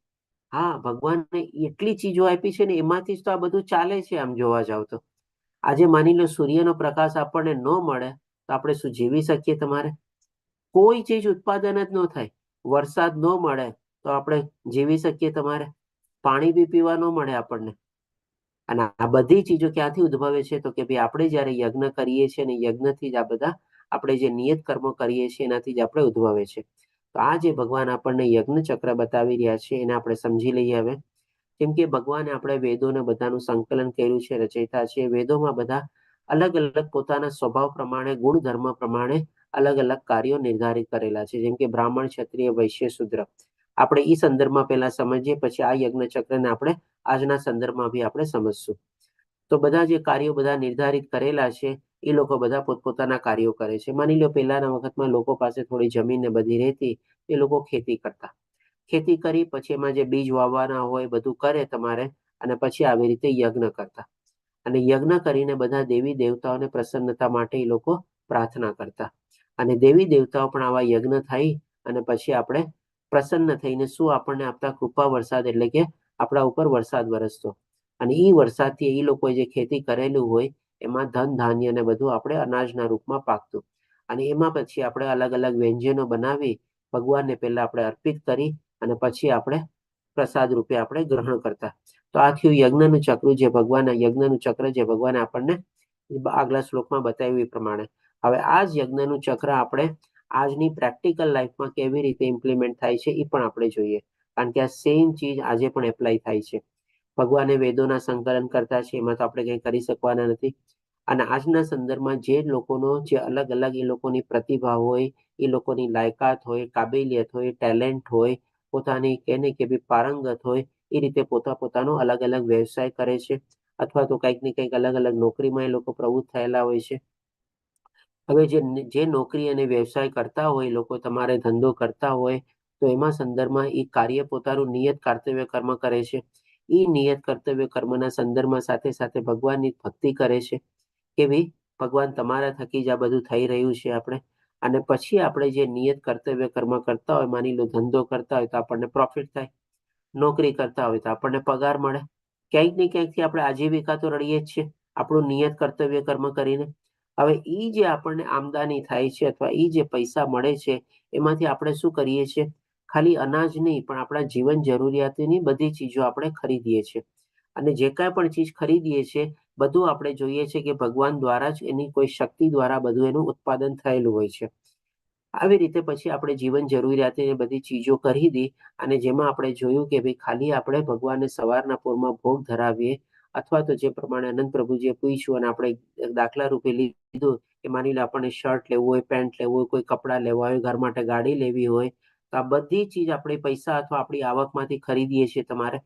હા, ભગવાનને એટલી ચીજો આપી છે ને એમાંથી જ તો આ બધું ચાલે છે. આમ જોવા જાવ તો આજે માની લો સૂર્યનો પ્રકાશ આપણને ન મળે તો આપણે શું જીવી શકીએ? તમારે કોઈ ચીજ ઉત્પાદન જ ન થાય. વરસાદ ન મળે તો આપણે જીવી શકીએ? તમારે પાણી બી પીવા ન મળે આપણને. અને આ બધી ચીજો ક્યાંથી ઉદ્ભવે છે? તો કે ભાઈ આપણે જયારે યજ્ઞ કરીએ છીએ અને યજ્ઞથી જ આ બધા આપણે જે નિયત કર્મો કરીએ છીએ એનાથી જ આપણે ઉદ્ભવે છે. તો આ જે ભગવાન આપણને યજ્ઞ ચક્ર બતાવી રહ્યા છે એને આપણે સમજી લઈએ હવે. કેમ કે ભગવાને આપણે વેદોને બધાનું સંકલન કર્યું છે, રચયિતા છે. વેદોમાં બધા અલગ અલગ પોતાના સ્વભાવ પ્રમાણે, ગુણધર્મ પ્રમાણે અલગ અલગ કાર્યો નિર્ધારિત કરેલા છે. જેમ કે બ્રાહ્મણ, ક્ષત્રિય, વૈશ્ય, શૂદ્ર. આપણે એ સંદર્ભમાં પહેલા સમજીએ, પછી આ યજ્ઞ ચક્રને આપણે આજના સંદર્ભમાં બી આપણે સમજશું. તો બધા જે કાર્યો બધા નિર્ધારિત કરેલા છે એ લોકો બધા પોતપોતાના કાર્યો કરે છે. માની લો પહેલાના વખતમાં લોકો પાસે થોડી જમીન ને બધી રહેતી, એ લોકો ખેતી કરતા. ખેતી કરી પછી એમાં જે બીજ વાવવાના હોય બધું કરે તમારે, અને પછી આવી રીતે યજ્ઞ કરતા. અને યજ્ઞ કરીને બધા દેવી દેવતાઓને પ્રસન્નતા માટે એ લોકો પ્રાર્થના કરતા. અને દેવી દેવતાઓ પણ આવા યજ્ઞ થઈ અને પછી આપણે પ્રસન્ન થઈને શું આપણને આપતા? કૃપા વરસાદ, એટલે કે આપણા ઉપર વરસાદ વરસતો. અને એ વરસાદથી એ લોકોએ જે ખેતી કરેલું હોય એમાં ધન ધાન્ય ને બધું આપણે અનાજના રૂપમાં પાકતું. અને એમાં પછી આપણે અલગ અલગ વ્યંજનો બનાવી ભગવાનને પહેલા આપણે અર્પિત કરી અને પછી આપણે પ્રસાદ રૂપે આપણે ગ્રહણ કરતા. તો આ થયું યજ્ઞનું ચક્ર, જે ભગવાન યજ્ઞનું ચક્ર જે ભગવાને આપણને આગલા શ્લોકમાં બતાવ્યું એ પ્રમાણે. હવે આ જ યજ્ઞનું ચક્ર આપણે આજની પ્રેક્ટિકલ લાઈફમાં કેવી રીતે ઇમ્પ્લિમેન્ટ થાય છે એ પણ આપણે જોઈએ, કારણ કે આ સેમ ચીજ આજે પણ એપ્લાય થાય છે. ભગવાને વેદોના સંકલન કરતા છે, એમાં તો આપણે કંઈ કરી શકવાના નથી. અને આજના સંદર્ભમાં જે લોકોનો જે અલગ અલગ એ લોકોની પ્રતિભા હોય, એ લોકોની લાયકાત હોય, કાબેલિયત હોય, ટેલેન્ટ હોય, પોતાની કેને કે બી પારંગત હોય, એ રીતે પોતાનો અલગ અલગ વ્યવસાય કરે છે, અથવા તો કંઈક ને કંઈક અલગ અલગ નોકરીમાં એ લોકો પ્રવૃત્ત થયેલા હોય છે. હવે જે નોકરી અને વ્યવસાય કરતા હોય લોકો, તમારે ધંધો કરતા હોય, તો એમાં સંદર્ભમાં એ કાર્ય પોતાનું નિયત કર્તવ્ય કર્મ કરે છે. એ નિયત કર્તવ્ય કર્મના સંદર્ભમાં સાથે સાથે ભગવાનની ભક્તિ કરે છે કે ભાઈ ભગવાન તમારા થકી જ આ બધું થઈ રહ્યું છે આપણે. અને પછી આપણે જે નિયત કર્તવ્ય કર્મ કરતા હોય, માની લો ધંધો કરતા હોય તો આપણને પ્રોફિટ થાય, નોકરી કરતા હોય તો આપણને પગાર મળે. ક્યાંક ને ક્યાંકથી આપણે આજીવિકા તો રડીએ જ છીએ આપણું નિયત કર્તવ્ય કર્મ કરીને. હવે એ જે આપણને આમદની થાય છે અથવા એ જે પૈસા મળે છે એમાંથી આપણે શું કરીએ છીએ? ખાલી અનાજ નહીં, પણ આપણા જીવન જરૂરિયાતની બધી ચીજો આપણે ખરીદીએ છીએ. અને જે કાંઈ પણ ચીજ ખરીદીએ છીએ બધું આપણે જોઈએ છે કે ભગવાન દ્વારા જ, એની કોઈ શક્તિ દ્વારા બધું એનું ઉત્પાદન થયેલું હોય છે. આવી રીતે પછી આપણે જીવન જરૂરિયાતની બધી ચીજો ખરીદી, અને જેમાં આપણે જોયું કે ભાઈ ખાલી આપણે ભગવાનને સવારના પોરમાં ભોગ ધરાવીએ, અથવા તો જે પ્રમાણે અનંત પ્રભુજીએ પૂછ્યું અને આપણે દાખલા રૂપે લીધું કે માની લો આપણને શર્ટ લેવું હોય, પેન્ટ લેવું હોય, કોઈ કપડાં લેવા હોય, ઘર માટે ગાડી લેવી હોય, તો આ બધી ચીજ આપણે પૈસા અથવા આપણી આવકમાંથી ખરીદીએ છીએ તમારે.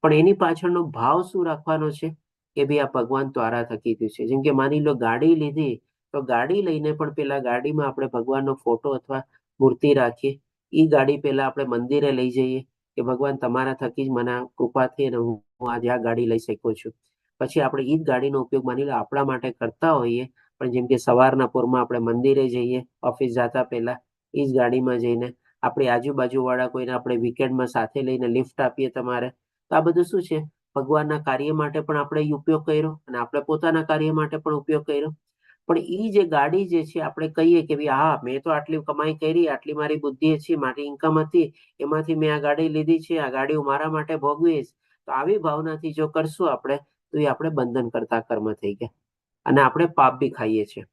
પણ એની પાછળનો ભાવ શું રાખવાનો છે? કે ભાઈ આ ભગવાન દ્વારા થકી થયું છે. જેમ કે માની લો ગાડી લીધી, તો ગાડી લઈને પણ પેલા ગાડીમાં આપણે ભગવાનનો ફોટો અથવા મૂર્તિ રાખીએ. એ ગાડી પેલા આપણે મંદિરે લઈ જઈએ કે ભગવાન તમારા થકી જ મને કૃપાથી અને હું આજે આ ગાડી લઈ શકું છું. પછી આપણે ઈ જ ગાડીનો ઉપયોગ માની લો આપણા માટે કરતા હોઈએ, પણ જેમ કે સવારના પોરમાં આપણે મંદિરે જઈએ ઓફિસ જતા પહેલા ઈ જ ગાડીમાં જઈને, આપણી આજુબાજુવાળા કોઈને આપણે વીકેન્ડમાં સાથે લઈને લિફ્ટ આપીએ તમારે, તો આ બધું શું છે, ભગવાનના કાર્ય માટે પણ આપણે ઉપયોગ કર્યો અને આપણે પોતાના કાર્ય માટે પણ ઉપયોગ કર્યો. પણ ઈ જે ગાડી જે છે આપણે કહીએ કે ભાઈ હા મેં તો આટલી કમાઈ કરી, આટલી મારી બુદ્ધિ છે, મારી ઇન્કમ હતી, એમાંથી મેં આ ગાડી લીધી છે, આ ગાડી હું મારા માટે ભોગવીશ, તો આવી ભાવનાથી જો કરશું આપણે તો એ આપણે બંધન કરતા કર્મ થઈ ગયા અને આપણે પાપ બી ખાઈએ છીએ.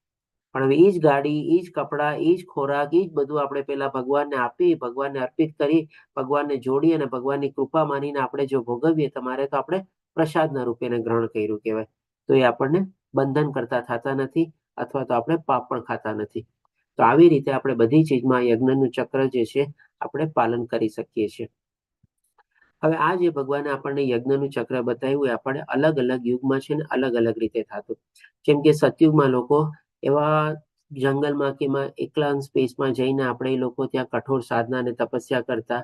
પણ હવે ઈ જ ગાડી, ઈ જ કપડાં, ઈ જ ખોરાક, ઈ જ બધું આપણે પેલા ભગવાનને આપી, ભગવાનને અર્પિત કરી, ભગવાનને જોડી અને ભગવાનની કૃપા માનીને આપણે જો ભોગવીએ તમારે તો આપણે પ્રસાદના રૂપે એને ગ્રહણ કર્યું કહેવાય. તો એ આપણને બંધન કરતા થતા નથી અથવા તો આપણે પાપ પણ ખાતા નથી. તો આવી રીતે આપણે બધી ચીજમાં યજ્ઞનું ચક્ર જે છે આપણે પાલન કરી શકીએ છીએ. હવે આ જે ભગવાને આપણને યજ્ઞનું ચક્ર બતાવ્યું એ આપણે અલગ અલગ યુગમાં છે ને અલગ અલગ રીતે થતું. જેમ કે સતયુગમાં લોકો એવા જંગલમાં કે એકલા સ્પેસમાં જઈને આપણે એ લોકો ત્યાં કઠોર સાધના અને તપસ્યા કરતા.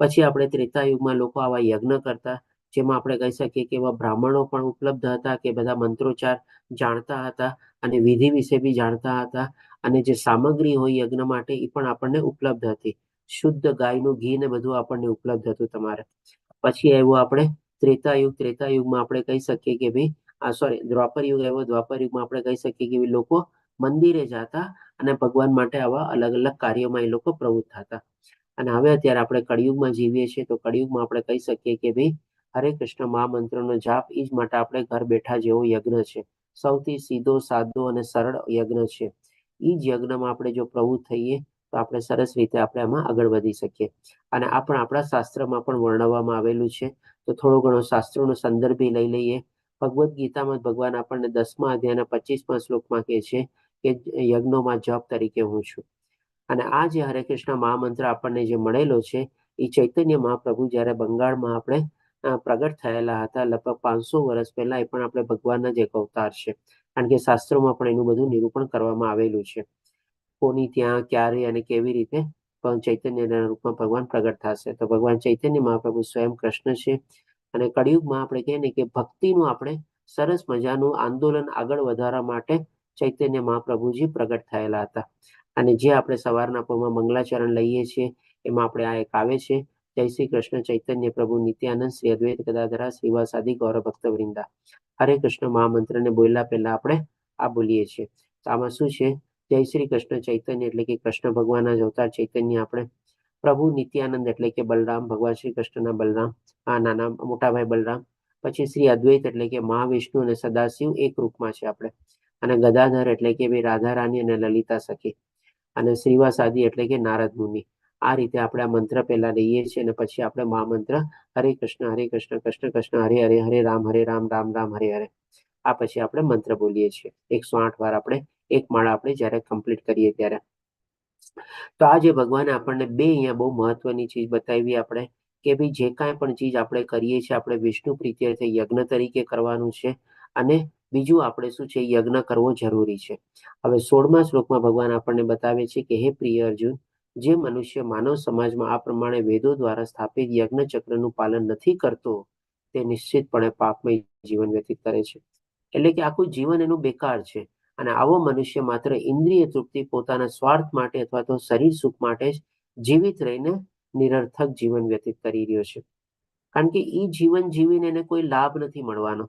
પછી આપણે ત્રેતાયુગમાં લોકો આવા યજ્ઞ કરતા, જેમાં આપણે કહી શકીએ કે એવા બ્રાહ્મણો પણ ઉપલબ્ધ હતા કે બધા મંત્રોચ્ચાર જાણતા હતા અને વિધિ વિશે બી જાણતા હતા, અને જે સામગ્રી હોય યજ્ઞ માટે એ પણ આપણને ઉપલબ્ધ હતી. શુદ્ધ ગાયનું ઘી ને બધું આપણને ઉપલબ્ધ હતું તમારે. પછી આવ્યું આપણે ત્રેતાયુગ. ત્રેતાયુગમાં આપણે કહી શકીએ કે ભાઈ સોરી દ્વાપર યુગ આવ્યો. દ્વાપર યુગમાં આપણે કહી શકીએ કે લોકો મંદિરે જતા અને ભગવાન માટે આવા અલગ અલગ કાર્યોમાં એ લોકો પ્રવૃત્ત થતા. અને હવે અત્યારે આપણે કળિયુગમાં જીવીએ છીએ, તો કળિયુગમાં આપણે કહી શકીએ કે ભાઈ હરે કૃષ્ણ મહામંત્રનો જાપ એ જ માટે આપણે ઘર બેઠા જેવો યજ્ઞ છે. સૌથી સીધો, સાદો અને સરળ યજ્ઞ છે. એ જ યજ્ઞમાં આપણે જો પ્રવૃત્ત થઈએ તો આપણે સરસ રીતે આપણે આમાં આગળ વધી શકીએ. અને આ પણ આપણા શાસ્ત્રમાં પણ વર્ણવવામાં આવેલું છે. તો થોડો ઘણો શાસ્ત્રોનો સંદર્ભ લઈ લઈએ. ભગવદ્ ગીતામાં ભગવાન આપણને 10મા અધ્યાયના 25મા શ્લોકમાં કહે છે કે યજ્ઞોમાં જપ તરીકે હું છું. અને આ જે હરે કૃષ્ણ મહામંત્ર આપણને જે મળેલો છે એ ચૈતન્ય મહાપ્રભુ જ્યારે બંગાળમાં આપણે પ્રગટ થયેલા હતા લગભગ 500 વર્ષ પહેલા, એ પણ આપણે ભગવાનના જ એક અવતાર છે. કારણ કે શાસ્ત્રોમાં પણ એનું બધું નિરૂપણ કરવામાં આવેલું છે. કોની ત્યાં ક્યારે અને કેવી રીતે પણ ચૈતન્યના રૂપમાં ભગવાન પ્રગટ થશે. તો ભગવાન ચૈતન્ય મહાપ્રભુ સ્વયં કૃષ્ણ છે. અને કળિયુગમાં આપણે કહીએ ને કે ભક્તિનું આપણે સરસ મજાનું આંદોલન આગળ વધારવા માટે ચૈતન્ય મહાપ્રભુજી પ્રગટ થયેલા હતા. અને જે આપણે સવારના પોરમાં મંગલાચરણ લઈએ છીએ એમાં આપણે આ એક આવે છે, જય શ્રી કૃષ્ણ ચૈતન્ય પ્રભુ નિત્યાનંદ શ્રી અદ્વૈત ગદાધરા શ્રીવાસાદિ ગૌર ભક્ત વૃંદા. હરે કૃષ્ણ મહામંત્રને બોલ્યા પહેલા આપણે આ બોલીએ છીએ. તો આમાં શું છે, જય શ્રી કૃષ્ણ ચૈતન્ય એટલે કે કૃષ્ણ ભગવાનના જ અવતાર ચૈતન્ય આપણે. પ્રભુ નિત્યાનંદ એટલે કે બલરામ, ભગવાન શ્રી કૃષ્ણના બલરામ, નાના મોટાભાઈ બલરામ. પછી શ્રી અદ્વૈત એટલે કે મહાવિષ્ણુ અને સદાશિવ એક રૂપમાં છે આપણે. અને ગદાધર એટલે કે ભાઈ રાધા રાની અને લલિતા સખી. અને શ્રીવાસાદિ એટલે કે નારદ મુનિ. આ રીતે આપણે આ મંત્ર પહેલા લઈએ છીએ અને પછી આપણે મહામંત્ર હરે કૃષ્ણ કૃષ્ણ કૃષ્ણ હરે હરે, હરે રામ રામ રામ હરે હરે. આ પછી આપણે મંત્ર બોલીએ છીએ 108 વાર. આપણે એક માળા આપણે જ્યારે કમ્પ્લીટ કરીએ ત્યારે. તો આ જે ભગવાને આપણને બે અહીંયા બહુ મહત્વની ચીજ બતાવી આપણે કે ભાઈ જે કાંઈ પણ ચીજ આપણે કરીએ છીએ આપણે વિષ્ણુ પ્રીત્યર્થે યજ્ઞ તરીકે કરવાનું છે. અને બીજું આપણે શું છે, યજ્ઞ કરવો જરૂરી છે. હવે 16મા શ્લોકમાં ભગવાન આપણને બતાવે છે કે હે પ્રિય અર્જુન, જે મનુષ્ય માનવ સમાજમાં આ પ્રમાણે વેદો દ્વારા સ્થાપિત યજ્ઞ ચક્રનું પાલન નથી કરતો તે નિશ્ચિતપણે પાપમય જીવન વ્યતીત કરે છે. એટલે કે આખું જીવન એનું બેકાર છે. અને આવો મનુષ્ય માત્ર ઇન્દ્રિય તૃપ્તિ, પોતાના સ્વાર્થ માટે અથવા તો શરીર સુખ માટે જ જીવિત રહીને નિરર્થક જીવન વ્યતીત કરી રહ્યો છે. કારણ કે એ જીવન જીવીને એને કોઈ લાભ નથી મળવાનો.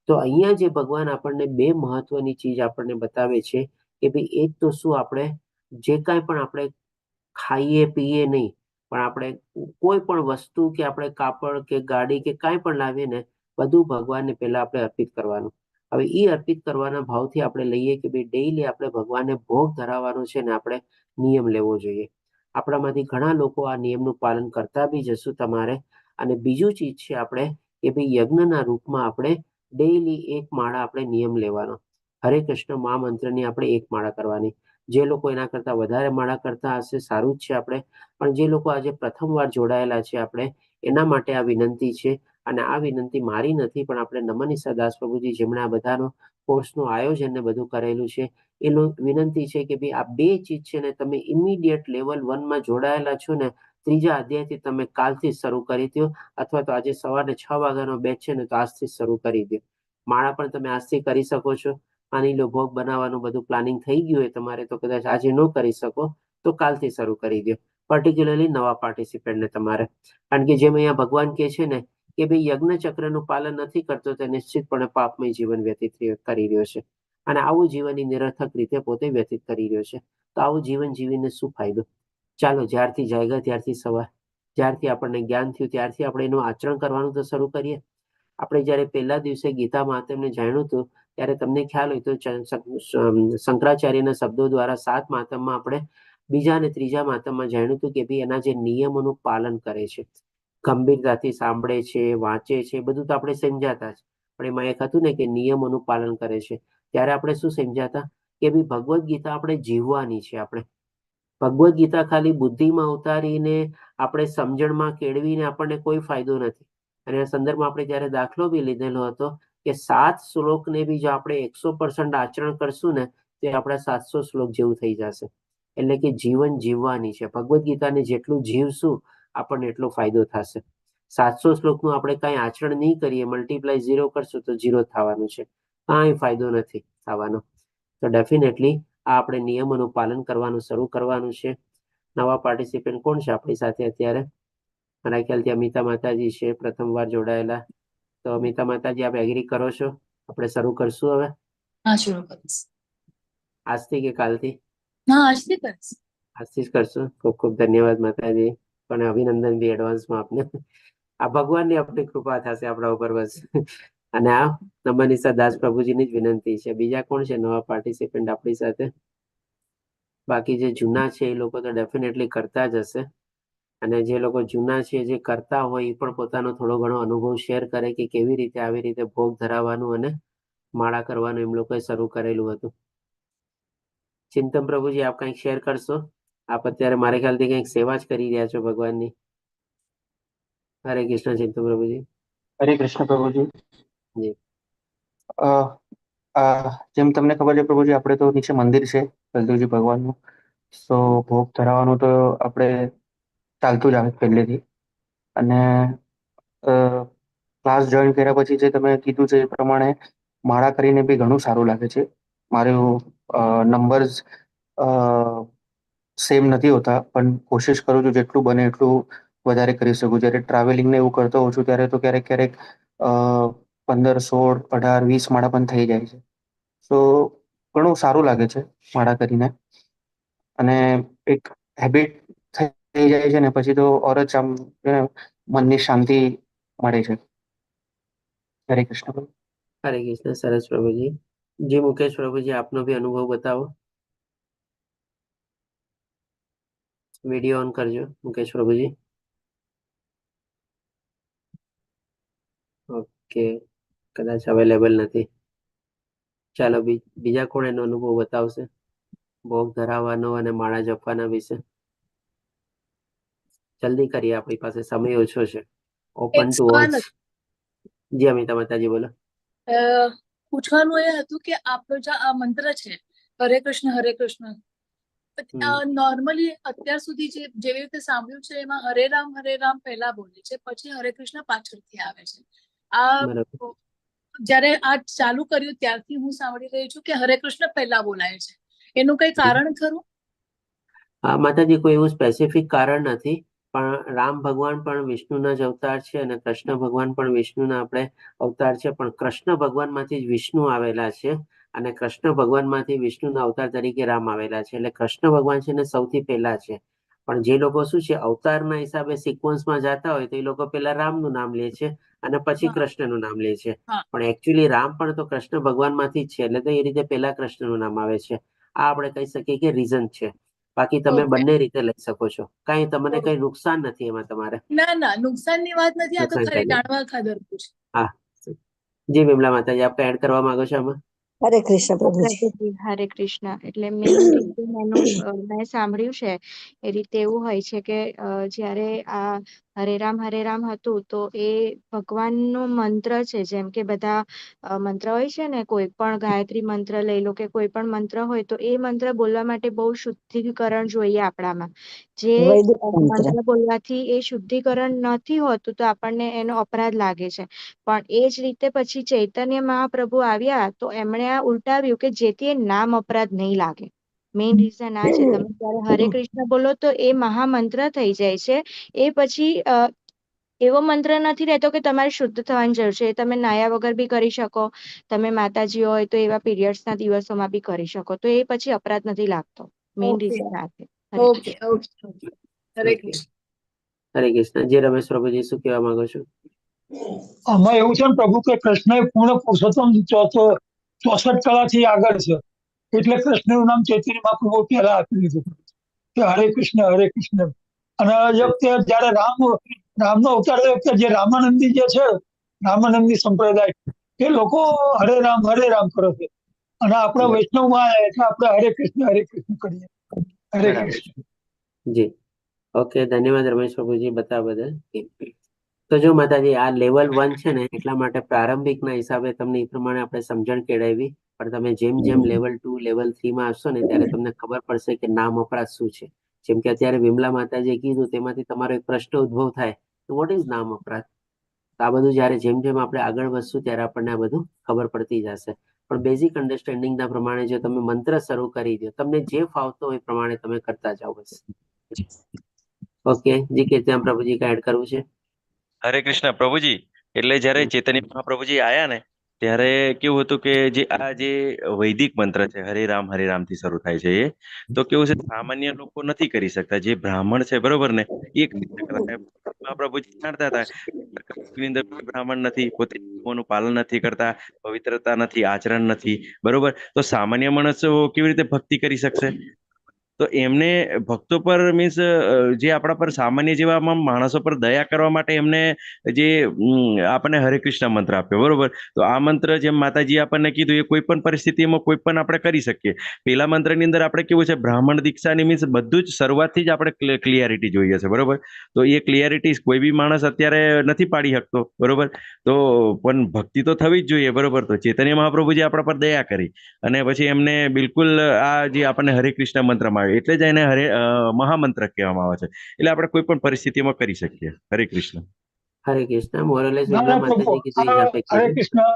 તો અહીંયા જે ભગવાન આપણને બે મહત્વની ચીજ આપણને બતાવે છે કે ભાઈ એક તો શું, આપણે જે કાંઈ પણ આપણે ખાઈએ પીએ નહીં, પણ આપણે કોઈ પણ વસ્તુ કે આપણે કાપડ કે ગાડી કે કાંઈ પણ લાવીએ ને બધું ભગવાનને પહેલા આપણે અર્પિત કરવાનું. હવે એ અર્પિત કરવાના ભાવથી આપણે લઈએ કે ભાઈ ડેઈલી આપણે ભગવાનને ભોગ ધરાવવાનો છે ને આપણે નિયમ લેવો જોઈએ. આપણામાંથી ઘણા લોકો આ નિયમનું પાલન કરતા બી જશું તમારે. અને બીજું ચીજ છે આપણે કે ભાઈ યજ્ઞના રૂપમાં આપણે ડેઈલી એક માળા આપણે નિયમ લેવાનો. હરે કૃષ્ણ મહામંત્રની આપણે એક માળા કરવાની. જે લોકો એના કરતા વધારે માળા કરતા હશે સારું જ છે આપણે, પણ જે લોકો આજે પ્રથમવાર જોડાયેલા છે આપણે એના માટે આ વિનંતી છે. અને આ વિનંતી મારી નથી, પણ આપણે નમન દાસ પ્રભુજી જેમણે આ બધાનો કોર્સનું આયોજન ને બધું કરેલું છે એનું વિનંતી છે કે ભાઈ આ બે ચીજ છે ને તમે ઇમિડિયેટ લેવલ 1માં જોડાયેલા છો ને 3જા અધ્યાયથી તમે કાલથી શરૂ કરી દો, અથવા તો આજે સવારે 6 વાગ્યાનો બેચ છે ને તો આજથી શરૂ કરી દો. માળા પણ તમે આજથી કરી શકો છો. માની લો ભોગ બનાવવાનું બધું પ્લાનિંગ થઈ ગયું હોય તમારે, તો કદાચ આજે ન કરી શકો તો કાલથી શરૂ કરી દો. પર્ટિક્યુલરલી નવા પાર્ટિસિપન્ટને તમારે, કારણ કે જેમ અહીંયા ભગવાન કહે છે ને કે ભાઈ યજ્ઞ ચક્રનું પાલન નથી કરતો તે નિશ્ચિતપણે પાપમય જીવન વ્યતીત કરી રહ્યો છે, અને આવું જીવનની નિરર્થક રીતે પોતે વ્યતીત કરી રહ્યો છે. તો આવું જીવન જીવીને શું ફાયદો? ચાલો, જ્યારથી જાગ્યા ત્યારથી સવાર, જ્યારથી આપણને જ્ઞાન થયું ત્યારથી આપણે એનું આચરણ કરવાનું તો શરૂ કરીએ. આપણે જ્યારે પહેલા દિવસે ગીતા મહાત્મ્યને જાણ્યું હતું ત્યારે તમને ખ્યાલ હોય તો શંકરાચાર્યના શબ્દો દ્વારા 7 મહાત્મ્યમાં આપણે બીજા અને ત્રીજા મહાત્મ્યમાં જાણ્યું હતું કે ભાઈ એના જે નિયમોનું પાલન કરે છે, ગંભીરતાથી સાંભળે છે, વાંચે છે, બધું તો આપણે સમજાતા જ, પણ એમાં એક હતું ને કે નિયમોનું પાલન કરે છે. ત્યારે આપણે શું સમજાતા કે ભાઈ ભગવદ્ ગીતા આપણે જીવવાની છે. આપણે ભગવદ્ ગીતા ખાલી બુદ્ધિમાં ઉતારીને આપણે સમજણમાં કેળવીને આપણને કોઈ ફાયદો નથી. અને આ સંદર્ભમાં આપણે ત્યારે દાખલો બી લીધેલો હતો કે 7 શ્લોકને બી જો આપણે 100% આચરણ કરશું ને તો આપણા 700 શ્લોક જેવું થઈ જશે. એટલે કે જીવન જીવવાની છે. ભગવદ્ ગીતાને જેટલું જીવશું આપણને એટલો ફાયદો થશે. 700 શ્લોકનું આપણે કાંઈ આચરણ નહીં કરીએ, મલ્ટીપ્લાય 0 કરશું તો 0 થવાનું છે, કાંઈ ફાયદો નથી થવાનો. તો ડેફિનેટલી આ આપણે નિયમોનું પાલન કરવાનું શરૂ કરવાનું છે. નવા પાર્ટિસિપન્ટ કોણ છે આપણી સાથે અત્યારે? મારા ખ્યાલથી અમિતા માતાજી છે પ્રથમવાર જોડાયેલા. તો અમિતા માતાજી, આપ એગ્રી કરો છો? આપણે શરૂ કરશું હવે? હા, શરૂ કરીશ. આજથી કે કાલથી? હા, આજથી કરીશ. આજથી જ કરશું. ખૂબ ખૂબ ધન્યવાદ માતાજી, પણ અભિનંદન બી એડવાન્સમાં આપને. આ ભગવાનની આપણી કૃપા થશે આપણા ઉપર બસ. અને આ નમનીસા દાસ પ્રભુજીની જ વિનંતી છે. બીજા કોણ છે નવા પાર્ટિસિપન્ટ આપણી સાથે? બાકી જે જૂના છે એ લોકો તો ડેફિનેટલી કરતા જ હશે. અને જે લોકો જૂના છે, જે કરતા હોય, એ પણ પોતાનો થોડો ઘણો અનુભવ શેર કરે કે કેવી રીતે આવી રીતે ભોગ ધરાવવાનું અને માળા કરવાનું એમ લોકોએ શરૂ કરેલું હતું. ચિંતન પ્રભુજી, આપ કંઈક શેર કરશો? આપ અત્યારે મારે ખ્યાલથી કંઈક સેવા જ કરી રહ્યા છો ભગવાનની. હરે કૃષ્ણ ચિંતન પ્રભુજી. હરે કૃષ્ણ પ્રભુજી. જી. જેમ તમને ખબર છે પ્રભુજી, આપણે તો નીચે મંદિર છે બલદેવજી ભગવાનનું, તો ભોગ ધરાવવાનું તો આપણે ચાલતું જ આવે પહેલેથી. અને ક્લાસ જોઈન કર્યા પછી જે તમે કીધું છે એ પ્રમાણે માળા કરીને બી ઘણું સારું લાગે છે. મારું નંબર્સ સેમ નથી હોતા, પણ કોશિશ કરું છું જેટલું બને એટલું વધારે કરી શકું. જ્યારે ટ્રાવેલિંગ ને એવું કરતો હોઉં છું ત્યારે તો ક્યારેક ક્યારેક 15, 16, 18, 20 માળા પણ થઈ જાય છે. તો ઘણું સારું લાગે છે માળા કરીને, અને એક હેબિટ થઈ જાય છે ને પછી તો ઓર જ આમ મનની શાંતિ મળે છે. હરે કૃષ્ણ પ્રભુ. હરે કૃષ્ણ. સરસ પ્રભુજી. જી મુકેશ પ્રભુજી, આપનો બી અનુભવ બતાવો. વિડીયો ઓન કરજો મુકેશ પ્રભુજી. ઓકે, કદાચ અવેલેબલ નથી. ચાલો, બીજા કોણ એનો અનુભવ બતાવશે ભોગ ધરાવવાનો અને માળા જપવાના વિશે? જલ્દી કરીએ, આપણી પાસે સમય ઓછો છે. ઓપન એક ટુ સવાલ ઓલ. જી અમિતા માતાજી, બોલો. પૂછવાનું એ હતું કે આપણો જે આ મંત્ર છે હરે કૃષ્ણ, નોર્મલી અત્યાર સુધી જેવી રીતે સાંભળ્યું છે એમાં હરે રામ પહેલા બોલે છે, પછી હરે કૃષ્ણ પાછળથી આવે છે. આ બરાબર. જયારે આ ચાલુ કર્યું ત્યારથી હું સાંભળી રહી છું કે હરે કૃષ્ણ પહેલા બોલાય છે. એનું કઈ કારણ ખરું? માતાજી, કોઈ એવું સ્પેસિફિક કારણ નથી, પણ રામ ભગવાન પણ વિષ્ણુના જ અવતાર છે અને કૃષ્ણ ભગવાન પણ વિષ્ણુના આપણે અવતાર છે. પણ કૃષ્ણ ભગવાનમાંથી જ વિષ્ણુ આવેલા છે અને કૃષ્ણ ભગવાનમાંથી વિષ્ણુના અવતાર તરીકે રામ આવેલા છે. એટલે કૃષ્ણ ભગવાન છે ને સૌથી પહેલા છે. પણ જે લોકો શું છે અવતારના હિસાબે સિક્વન્સમાં જતા હોય તો એ લોકો પહેલા રામનું નામ લે છે અને પછી કૃષ્ણનું નામ લે છે. પણ એકચ્યુઅલી રામ પણ તો કૃષ્ણ ભગવાનમાંથી જ છે, એટલે તો એ રીતે પહેલા કૃષ્ણનું નામ આવે છે. આ આપણે કહી શકીએ કે રીઝન છે. બાકી તમે બંને રીતે લઈ શકો છો, કઈ તમને કઈ નુકસાન નથી એમાં તમારે. ના, નુકસાનની વાત નથી, આ તો ખાલી જાણવા ખાતર પૂછ. હા જી વિમલા માતાજી, આપ એડ કરવા માંગો છો આમાં? હરે કૃષ્ણ પ્રભુજી. પ્રભુજી હરે કૃષ્ણ. એટલે મેઇન રીતે મેં સાંભળ્યું છે એ રીતે એવું હોય છે કે જ્યારે આ હરે રામ હતું તો એ ભગવાનનો મંત્ર છે. જેમ કે બધા મંત્ર હોય છે ને, કોઈ પણ ગાયત્રી મંત્ર લઈ લો કે કોઈ પણ મંત્ર હોય તો એ મંત્ર બોલવા માટે બહુ શુદ્ધિકરણ જોઈએ આપણામાં. જે વૈદિક મંત્ર. મંત્ર બોલવાથી એ શુદ્ધિકરણ નથી હોતું તો આપણને એનો અપરાધ લાગે છે. પણ એ જ રીતે પછી ચૈતન્ય મહાપ્રભુ આવ્યા તો એમણે આ ઉલટાવ્યું કે જેથી એ નામ અપરાધ નહીં લાગે. મેઇન રીઝન આ છે. તમે જયારે હરે કૃષ્ણ બોલો તો એ મહામંત્ર થઈ જાય છે. એ પછી એવો મંત્ર નથી રહેતો કે તમારે શુદ્ધ થવાની જરૂર છે. એ તમે નાયા વગર બી કરી શકો. તમે માતાજી હોય તો એવા પીરિયડ્સના દિવસોમાં બી કરી શકો. તો એ પછી અપરાધ નથી લાગતો. મેઇન ઓકે રીઝન આ છે. હરે ઓકે કૃષ્ણ. ઓકે હરે ઓકે કૃષ્ણ. હરે કૃષ્ણ. જે રમેશ પ્રભુજી શું કહેવા માંગો છો? આમાં એવું છે ને પ્રભુ કે કૃષ્ણ એ પૂર્ણ પુરુષોત્તમ 64 કલાથી આગળ છે. એટલે કૃષ્ણનું નામ ચૈતન્ય મહાપ્રભુ પહેલા આપી દીધું કે હરે કૃષ્ણ. અને એ વખતે જયારે રામનો અવતાર એ વખતે જે રામાનંદી જે છે, રામાનંદી સંપ્રદાય, એ લોકો હરે રામ કરે છે. અને આપણા વૈષ્ણવમાં આવ્યા એટલે આપણે હરે કૃષ્ણ કરીએ. હરે બરાબર છે. કૃષ્ણ. જી ઓકે, ધન્યવાદ રમેશ પ્રભુજી બતાવવા બદલ. તો જો માતાજી આ લેવલ 1 છે ને, એટલા માટે પ્રારંભિકના હિસાબે તમને એ પ્રમાણે આપણે સમજણ કેળવી. પણ તમે જેમ જેમ લેવલ 2 લેવલ 3 માં આવશો ને ત્યારે તમને ખબર પડશે કે નામ અપરાધ શું છે. જેમ કે અત્યારે વિમલા માતાજીએ કીધું તેમાંથી તમારો એક પ્રશ્ન ઉદ્ભવ થાય તો વોટ ઇઝ નામ અપરાધ. તો આ બધું જ્યારે જેમ જેમ આપણે આગળ વધશું ત્યારે આપણને આ બધું ખબર પડતી જશે. પણ બેઝિક અન્ડરસ્ટેન્ડિંગના પ્રમાણે જો તમે મંત્ર શરૂ કરી દો, તમને જે ફાવતો હોય એ પ્રમાણે તમે કરતા જાઓ બસ. ઓકે જી, કે ત્યાં પ્રભુજી કઈ એડ કરવું છે? હરે કૃષ્ણ પ્રભુજી. એટલે જયારે ચૈતન્ય મહાપ્રભુજી આયા ને ત્યારે કેવું હતું કે જે વૈદિક મંત્ર છે હરે રામ થી શરૂ થાય છે, એ તો કેવું છે સામાન્ય લોકો નથી કરી શકતા. જે બ્રાહ્મણ છે બરોબર ને, એ કરી શકતા. મહાપ્રભુજી જાણતા હતા ની અંદર કોઈ બ્રાહ્મણ નથી, પોતે નિયમોનું પાલન નથી કરતા, પવિત્રતા નથી, આચરણ નથી, બરોબર. તો સામાન્ય માણસો કેવી રીતે ભક્તિ કરી શકશે? તો એમને ભક્તો પર મીન્સ જે આપણા પર સામાન્ય જેવા માણસો પર દયા કરવા માટે એમને જે આપણને હરે કૃષ્ણ મંત્ર આપ્યો, બરોબર. તો આ મંત્ર જેમ માતાજી આપણને કીધું એ કોઈ પણ પરિસ્થિતિમાં કોઈ પણ આપણે કરી શકીએ. પેલા મંત્રની અંદર આપણે કેવું છે, બ્રાહ્મણ દીક્ષાની મીન્સ બધું જ શરૂઆતથી જ આપણે ક્લિયરિટી જોઈએ છે, બરોબર. તો એ ક્લિયરિટી કોઈ બી માણસ અત્યારે નથી પાડી શકતો, બરોબર. તો પણ ભક્તિ તો થવી જ જોઈએ, બરોબર. તો ચૈતન્ય મહાપ્રભુજી આપણા પર દયા કરી અને પછી એમને બિલકુલ આ જે આપણને હરે કૃષ્ણ મંત્રમાં આવે એટલે જ એને મહામંત્ર કહેવામાં આવે છે. એટલે આપણે કોઈ પણ પરિસ્થિતિમાં કરી શકીએ. હરે કૃષ્ણ. હરે કૃષ્ણ. મોરલેસ ના વિમલા પ્રભુ, માતાજી કીધું એ હિસાબે કીધું.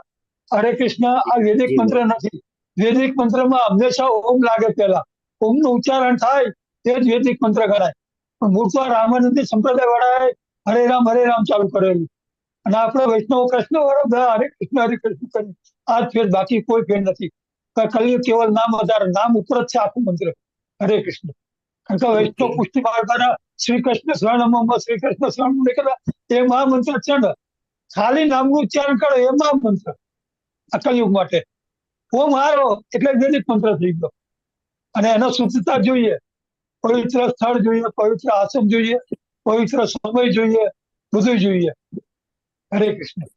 હરે કૃષ્ણ આ વૈદિક જી મંત્ર નથી. વૈદિક મંત્રમાં હંમેશા ઓમ લાગે. પહેલા ઓમનું ઉચ્ચારણ થાય તે જ વૈદિક મંત્ર કરાય. પણ મૂળમાં રામાનંદી સંપ્રદાય વાળાએ હરે રામ ચાલુ કરેલું. અને આપણે વૈષ્ણવ કૃષ્ણ વાળા બધા હરે કૃષ્ણ કરી. આ જ ફેર, બાકી કોઈ ફેર નથી. ખાલી કેવલ નામ આધાર, નામ ઉપર જ છે આખું મંત્ર હરે કૃષ્ણ. કારણ કે વૈષ્ણવ પુષ્ટિ માર્ગના શ્રી કૃષ્ણ શરણમ નીકળ્યા એ મહામંત્ર છે ને. ખાલી નામનું ઉચ્ચારણ કરો એ મહામંત્ર આ કલયુગ માટે. ઓમ આવ્યો એટલે વૈદિક મંત્ર થઈ ગયો. અને એનો શુદ્ધતા જોઈએ, પવિત્ર સ્થળ જોઈએ, પવિત્ર આશ્રમ જોઈએ, પવિત્ર સમય જોઈએ, બધું જોઈએ. હરે કૃષ્ણ.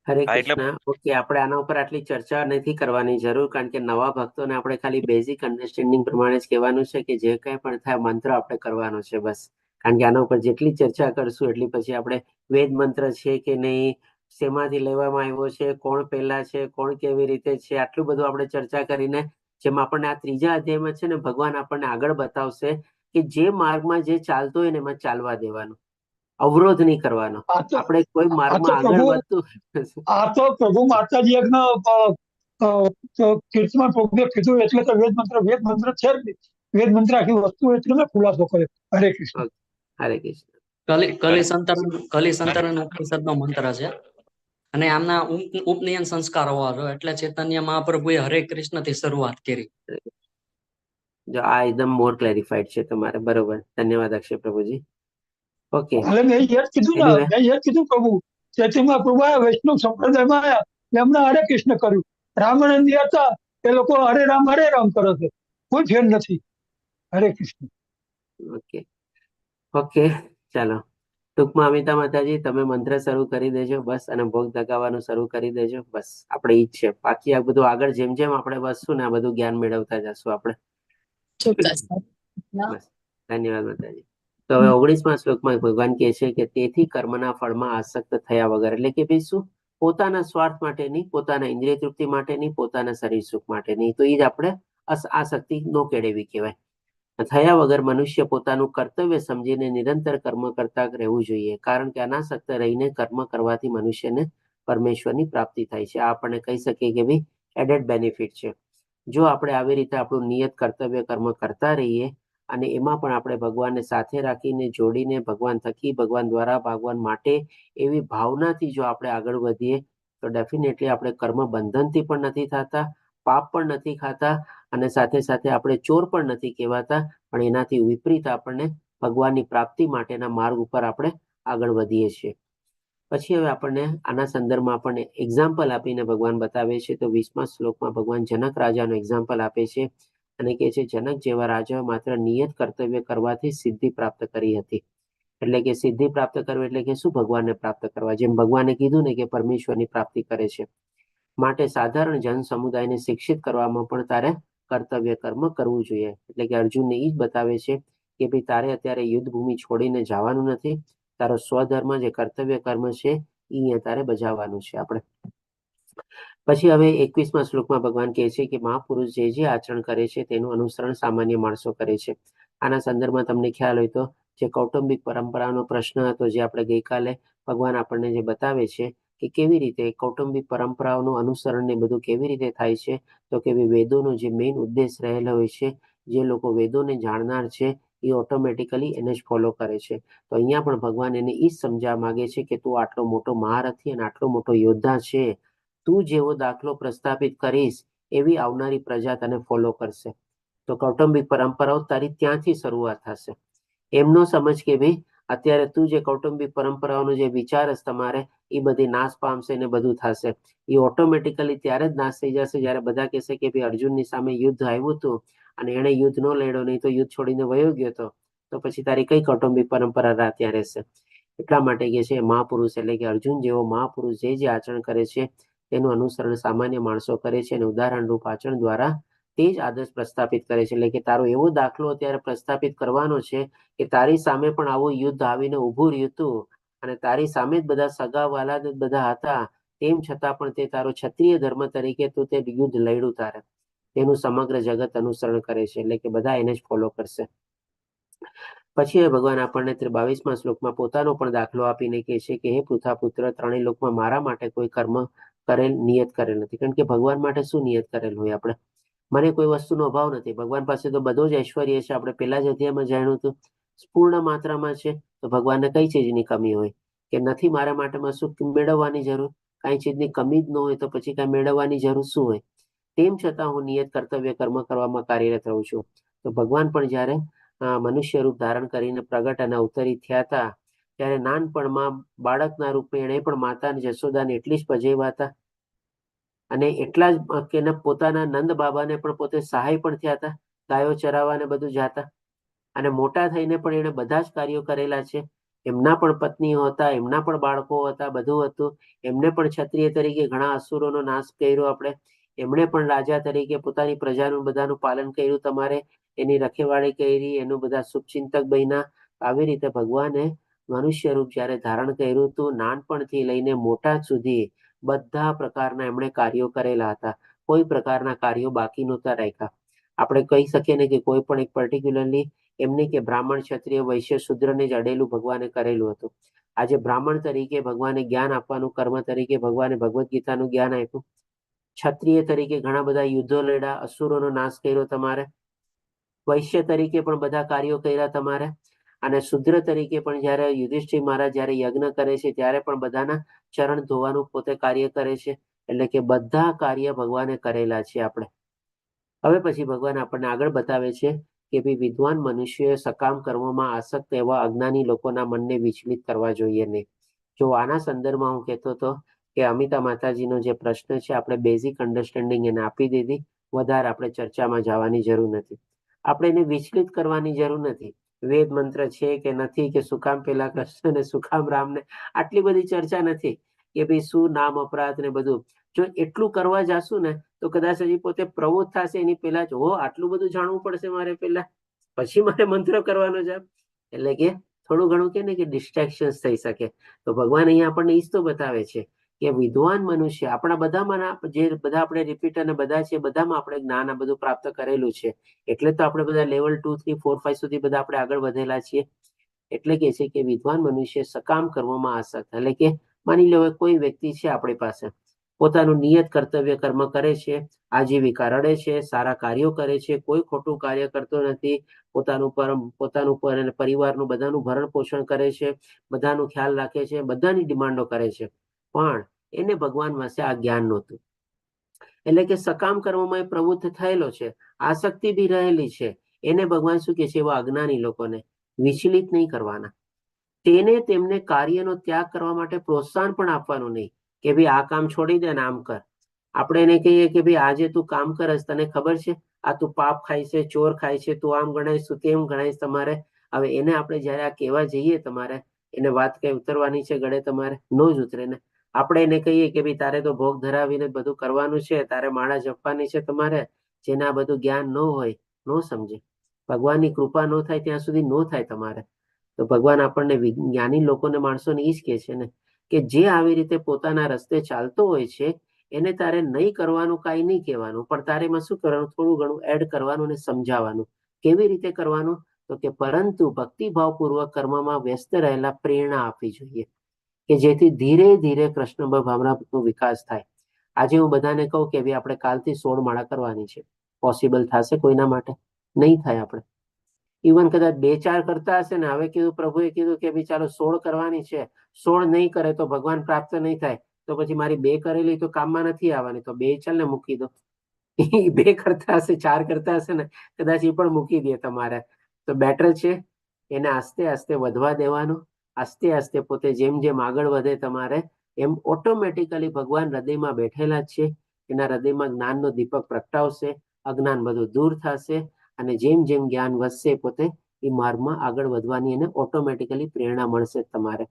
હરે હા, એટલે કૃષ્ણ. ઓકે, આપણે આના ઉપર આટલી ચર્ચા નથી કરવાની જરૂર, કારણ કે નવા ભક્તોને આપણે ખાલી બેઝિક અન્ડરસ્ટેન્ડિંગ પ્રમાણે જ કહેવાનું છે કે જે કંઈ પણ થાય મંત્ર આપણે કરવાનો છે બસ. કારણ કે આના ઉપર જેટલી ચર્ચા કરશું એટલી પછી આપણે વેદ મંત્ર છે કે નહીં, શેમાંથી લેવામાં આવ્યો છે, કોણ પહેલા છે, કોણ કેવી રીતે છે, આટલું બધું આપણે ચર્ચા કરીને જેમ આપણને આ 3જા અધ્યાયમાં છે ને, ભગવાન આપણને આગળ બતાવશે કે જે માર્ગમાં જે ચાલતો હોય ને એમાં ચાલવા દેવાનું, અવરોધ નહીં કરવાનો. આપણે કોઈ માર્ગમાં આગળ વધતું આ તો પ્રભુ માતાજી કીર્તનમાં પ્રભુએ કીધું એટલે તો વેદ મંત્ર છે જ નહીં. વેદ મંત્ર આખી વસ્તુ એટલે મેં ખુલાસો કર્યો. હરે કૃષ્ણ. હરે કૃષ્ણ. કલી સંતરણ ઉપનિષદનો મંત્ર છે અને આમના ઉપનયન સંસ્કાર હોવા જોઈએ. એટલે ચૈતન્ય મહાપ્રભુએ હરે કૃષ્ણ થી શરૂઆત કરી. જો આ એકદમ મોર ક્લેરિફાઈડ છે તમારે, બરોબર. ધન્યવાદ અક્ષય પ્રભુજી. ઓકે, એટલે મેં એ જ કીધું પ્રભુ ચૈતન્ય પ્રભુ આયા વૈષ્ણવ સંપ્રદાયમાં આયા એમને હરે કૃષ્ણ કર્યું. રામાનંદી હતા એ લોકો હરે રામ કરે છે. કોઈ ફેર નથી. હરે કૃષ્ણ. ઓકે ઓકે, ચાલો. ટૂંકમાં અમિતા માતાજી તમે મંત્ર શરૂ કરી દેજો બસ, અને ભોગ લગાવવાનું શરૂ કરી દેજો બસ. આપણે ઈ જ છે. બાકી આ બધું આગળ જેમ જેમ આપણે વધશું ને આ બધું જ્ઞાન મેળવતા જશું આપણે. ચોક્કસ. બસ ધન્યવાદ માતાજી. તો હવે 19મા શ્લોકમાં ભગવાન કહે છે કે તેથી કર્મના ફળમાં આસક્ત થયા વગર, એટલે કે ભાઈ શું, પોતાના સ્વાર્થ માટે નહીં, પોતાના ઇન્દ્રિય તૃપ્તિ માટે નહીં, પોતાના શરીર સુખ માટે નહીં, તો એ જ આપણે આસક્તિ નો કેળવી કહેવાય. થયા વગર મનુષ્ય પોતાનું કર્તવ્ય સમજીને નિરંતર કર્મ કરતા રહેવું જોઈએ, કારણ કે અનાસક્ત રહીને કર્મ કરવાથી મનુષ્યને પરમેશ્વરની પ્રાપ્તિ થાય છે. આ આપણને કહી શકીએ કે ભાઈ એડેડ બેનિફિટ છે. જો આપણે આવી રીતે આપણું નિયત કર્તવ્ય કર્મ કરતા રહીએ અને એમાં પણ આપણે ભગવાનને સાથે રાખીને જોડીને ભગવાન થકી, ભગવાન દ્વારા, ભગવાન માટે એવી ભાવનાથી જો આપણે આગળ વધીએ તો ડેફિનેટલી આપણે કર્મ બંધનથી પણ નથી થતા, પાપ પણ નથી ખાતા, અને સાથે સાથે આપણે ચોર પણ નથી કહેવાતા, પણ એનાથી વિપરીત આપણને ભગવાનની પ્રાપ્તિ માટેના માર્ગ ઉપર આપણે આગળ વધીએ છીએ. પછી હવે આપણને આના સંદર્ભમાં આપણને એક્ઝામ્પલ આપીને ભગવાન બતાવે છે. તો 20મા શ્લોકમાં ભગવાન જનક રાજાનું એક્ઝામ્પલ આપે છે અને કહે છે જનક જેવા રાજાએ માત્ર નિયત કર્તવ્ય કરવાથી સિદ્ધિ પ્રાપ્ત કરી હતી. એટલે કે સિદ્ધિ પ્રાપ્ત કરવી એટલે કે શું, ભગવાનને પ્રાપ્ત કરવા. જેમ ભગવાને કીધું ને કે પરમેશ્વરની પ્રાપ્તિ કરે છે, માટે સાધારણ જન સમુદાયને શિક્ષિત કરવામાં પણ તારે કર્તવ્ય કર્મ કરવું જોઈએ. એટલે કે અર્જુનને એ જ બતાવે છે કે ભાઈ તારે અત્યારે યુદ્ધ ભૂમિ છોડીને જવાનું નથી, તારો સ્વધર્મ જે કર્તવ્ય કર્મ છે એ અહીંયા તારે બજાવવાનું છે આપણે. પછી હવે 21મા શ્લોકમાં ભગવાન કહે છે કે મહાપુરુષ જે આચરણ કરે છે તેનું અનુસરણ સામાન્ય માણસો કરે છે. આના સંદર્ભમાં તમને ખ્યાલ હોય તો જે કૌટુંબિક પરંપરાનો પ્રશ્ન હતો, જે આપણે ગઈકાલે ભગવાન આપણને જે બતાવે છે કે કેવી રીતે કૌટુંબિક પરંપરાઓનું અનુસરણ ને બધું કેવી રીતે થાય છે. તો કે વેદોનો જે મેઇન ઉદ્દેશ રહેલો હોય છે, જે લોકો વેદોને જાણનાર છે એ ઓટોમેટિકલી એને જ ફોલો કરે છે. તો અહીંયા પણ ભગવાન એને એ જ સમજાવવા માંગે છે કે તું આટલો મોટો મહારથી અને આટલો મોટો યોદ્ધા છે, તું જેવો દાખલો પ્રસ્થાપિત કરીશ એવી આવનારી પ્રજા તને ફોલો કરશે. તો કૌટુંબિક પરંપરાઓ તારી ત્યાંથી શરૂઆત થશે. એમનો સમજ કે ભાઈ અત્યારે તું જે કૌટુંબિક પરંપરાઓનો જે વિચાર હશે તમારે એ બધી નાશ પામશે ને બધું થશે. એ ઓટોમેટિકલી ત્યારે જ નાશ થઈ જશે જ્યારે બધા કહેશે કે ભાઈ અર્જુનની સામે યુદ્ધ આવ્યું હતું અને એણે યુદ્ધ ન લડ્યો, નહીં તો યુદ્ધ છોડીને વયો ગયો હતો, તો પછી તારી કઈ કૌટુંબિક પરંપરા ત્યાં રહેશે. એટલા માટે કે છે મહાપુરુષ એટલે કે અર્જુન જેવો મહાપુરુષ જે આચરણ કરે છે તેનું અનુસરણ સામાન્ય માણસો કરે છે અને ઉદાહરણ રૂપ આચરણ દ્વારા તે જ આદર્શ પ્રસ્થાપિત કરે છે. એટલે કે તારો એવો દાખલો અત્યારે પ્રસ્થાપિત કરવાનો છે કે તારી સામે પણ આવું યુદ્ધ આવીને ઊભું રહ્યું હતું અને તારી સામે જ બધા સગાવાલા બધા હતા, તેમ છતાં પણ તે તારો ક્ષત્રિય ધર્મ તરીકે તું તે યુદ્ધ લડ્યું તારે, તેનું સમગ્ર જગત અનુસરણ કરે છે. એટલે કે બધા એને જ ફોલો કરશે. પછી ભગવાન આપણને 22મા શ્લોકમાં પોતાનો પણ દાખલો આપીને કહે છે કે હે પૃથા પુત્ર, ત્રણેય લોકમાં મારા માટે કોઈ કર્મ કરેલ નિયત કરેલ નથી. કારણ કે ભગવાન માટે શું નિયત કરેલ હોય આપણે, મને કોઈ વસ્તુનો અભાવ નથી. ભગવાન પાસે તો બધો જ ઐશ્વર્ય છે. આપણે પહેલા જ અધ્યાયમાં જાણ્યું હતું પૂર્ણ માત્રામાં છે. તો ભગવાનને કઈ ચીજની કમી હોય કે નથી? મારા માટેમાં શું મેળવવાની જરૂર? કઈ ચીજની કમી જ ન હોય તો પછી કઈ મેળવવાની જરૂર શું હોય? તેમ છતાં હું નિયત કર્તવ્ય કર્મ કરવામાં કાર્યરત રહું છું. તો ભગવાન પણ જ્યારે મનુષ્ય રૂપ ધારણ કરીને પ્રગટ અને અવતરી થયા હતા ત્યારે નાનપણમાં બાળકના રૂપે એણે પણ માતા જશોદાને એટલી જ પજેવા હતા અને એટલા જ કે પોતાના નંદ બાબાને પણ પોતે સહાય પણ થયા હતા, ગાયો ચરાવવાને બધું જાતા. અને મોટા થઈને પણ એને બધા જ કાર્યો કરેલા છે. એમના પણ પત્નીઓ હતા, એમના પણ બાળકો હતા, બધું હતું. એમને પણ ક્ષત્રિય તરીકે ઘણા અસુરોનો નાશ કર્યો આપણે. એમણે પણ રાજા તરીકે પોતાની પ્રજાનું બધાનું પાલન કર્યું, તમારે એની રખેવાળી કરી, એનું બધા શુભચિંતક બન્યા. આવી રીતે ભગવાને મનુષ્ય રૂપ જ્યારે ધારણ કર્યું હતું, નાનપણથી લઈને મોટા સુધી બધા પ્રકારના એમણે કાર્યો કરેલા હતા. કોઈ પ્રકારના કાર્યો બાકી નહોતા રાખ્યા. આપણે કહી શકીએ ને કે કોઈ પણ એક પર્ટિક્યુલરલી એમની કે બ્રાહ્મણ, ક્ષત્રિય, વૈશ્ય, શૂદ્રને જ અડેલું ભગવાને કરેલું હતું. આજે બ્રાહ્મણ તરીકે ભગવાને જ્ઞાન આપવાનું કર્મ તરીકે ભગવાને ભગવદ્ ગીતાનું જ્ઞાન આપ્યું. ક્ષત્રિય તરીકે ઘણા બધા યુદ્ધો લડ્યા, અસુરોનો નાશ કર્યો તમારે. વૈશ્ય તરીકે પણ બધા કાર્યો કર્યા તમારે. અને શુદ્ર તરીકે પણ જ્યારે યુધિષ્ઠિર મહારાજ જ્યારે યજ્ઞ કરે છે ત્યારે પણ બધાના ચરણ ધોવાનું પોતે કાર્ય કરે છે. એટલે કે બધા કાર્ય ભગવાને કરેલા છે આપણે. હવે પછી ભગવાન આપણને આગળ બતાવે છે કે ભાઈ વિદ્વાન મનુષ્યોએ સકામ કર્મોમાં આસક્ત એવા અજ્ઞાની લોકોના મનને વિચલિત કરવા જોઈએ નહીં. જો આના સંદર્ભમાં હું કહેતો હતો કે અમિતા માતાજીનો જે પ્રશ્ન છે આપણે બેઝિક અન્ડરસ્ટેન્ડિંગ એને આપી દીધી, વધારે આપણે ચર્ચામાં જવાની જરૂર નથી. આપણે એને વિચલિત કરવાની જરૂર નથી. વેદ મંત્ર છે કે નથી, કે શું કામ પેલા કૃષ્ણ ને શું કામ રામ ને, આટલી બધી ચર્ચા નથી કે ભાઈ શું નામ અપરાધ ને બધું. જો એટલું કરવા જાશું ને તો કદાચ હજી પોતે પ્રવૃત્ત થશે એની પેલા જ, આટલું બધું જાણવું પડશે મારે પેલા, પછી મારે મંત્ર કરવાનો છે. એટલે કે થોડું ઘણું કે ને કે ડિસ્ટ્રેક્શન થઈ શકે. તો ભગવાન અહીંયા આપણને ઈ જ તો બતાવે છે કે વિદ્વાન મનુષ્ય આપણા બધામાં, જે બધા આપણે રિપીટર ને બધા છે, બધામાં આપણે જ્ઞાન આ બધું પ્રાપ્ત કરેલું છે. એટલે તો આપણે બધા લેવલ 2, 3, 4, 5 સુધી બધા આપણે આગળ વધેલા છીએ. એટલે કે છે કે વિદ્વાન મનુષ્ય સકામ કરવામાં આસક્ત. એટલે કે માની લો કોઈ વ્યક્તિ છે આપણી પાસે, પોતાનું નિયત કર્તવ્ય કર્મ કરે છે, આજીવિકા રડે છે, સારા કાર્યો કરે છે, કોઈ ખોટું કાર્ય કરતો નથી, પોતાનું અને પરિવારનું બધાનું ભરણ પોષણ કરે છે, બધાનું ખ્યાલ રાખે છે, બધાની ડિમાન્ડો કરે છે, પણ એને ભગવાન પાસે આ જ્ઞાન નહોતું. એટલે કે સકામ કર્મમાં એ પ્રવૃત્ત થયેલો છે, આસક્તિ બી રહેલી છે. એને ભગવાન શું કે છે, એવા અજ્ઞાની લોકોને વિચલિત નહીં કરવાના. તેમને કાર્યનો ત્યાગ કરવા માટે પ્રોત્સાહન પણ આપવાનું નહીં કે ભાઈ આ કામ છોડી દે ને આમ કર. આપણે એને કહીએ કે ભાઈ આજે તું કામ કરસ, તને ખબર છે આ તું પાપ ખાય છે, ચોર ખાય છે, તું આમ ગણાઈશ, તું તેમ ગણાઈશ. તમારે હવે એને આપણે જયારે આ કહેવા જઈએ, તમારે એને વાત કઈ ઉતરવાની છે ગળે, તમારે નો જ ઉતરે ને. આપણે એને કહીએ કે ભાઈ તારે તો ભોગ ધરાવીને બધું કરવાનું છે, તારે માળા જપવાની છે તમારે, જેને આ બધું જ્ઞાન ન હોય, નો સમજે. ભગવાનની કૃપા નો થાય ત્યાં સુધી નો થાય તમારે. તો ભગવાન આપણને જ્ઞાની લોકોને, માણસોને ઈ જ કહે છે ને કે જે આવી રીતે પોતાના રસ્તે ચાલતો હોય છે એને તારે નહીં કરવાનું, કાંઈ નહીં કહેવાનું, પણ તારે એમાં શું કરવાનું, થોડું ઘણું એડ કરવાનું અને સમજાવવાનું. કેવી રીતે કરવાનું? તો કે પરંતુ ભક્તિભાવપૂર્વક કર્મમાં વ્યસ્ત રહેલા પ્રેરણા આપવી જોઈએ કે જેથી ધીરે ધીરે કૃષ્ણ ભાવનાનો વિકાસ થાય. આજે હું બધાને કહું કે ભાઈ આપણે કાલથી 16 માળા કરવાની છે, પોસિબલ થશે કોઈના માટે? નહીં થાય. આપણે ઇવન કદાચ 2-4 કરતા હશે ને, હવે કીધું પ્રભુએ કીધું કે ભાઈ ચાલો 16 કરવાની છે, 16 નહીં કરે તો ભગવાન પ્રાપ્ત નહીં થાય, તો પછી મારી 2 કરેલી તો કામમાં નથી આવવાની, તો 2 ચાલ ને મૂકી દો. 2 કરતા હશે, 4 કરતા હશે ને, કદાચ એ પણ મૂકી દે તમારે. તો બેટર છે એને આસ્તે આસ્તે વધવા દેવાનું. આસ્તે આસ્તે પોતે જેમ જેમ આગળ વધે તમારે, એમ ઓટોમેટિકલી ભગવાન હૃદયમાં બેઠેલા જ છે, એના હૃદયમાં જ્ઞાનનો દીપક પ્રગટાવશે, અજ્ઞાન બધું દૂર થશે, અને જેમ જેમ જ્ઞાન વધશે પોતે એ માર્ગમાં આગળ વધવાની એને ઓટોમેટિકલી પ્રેરણા મળશે તમારે.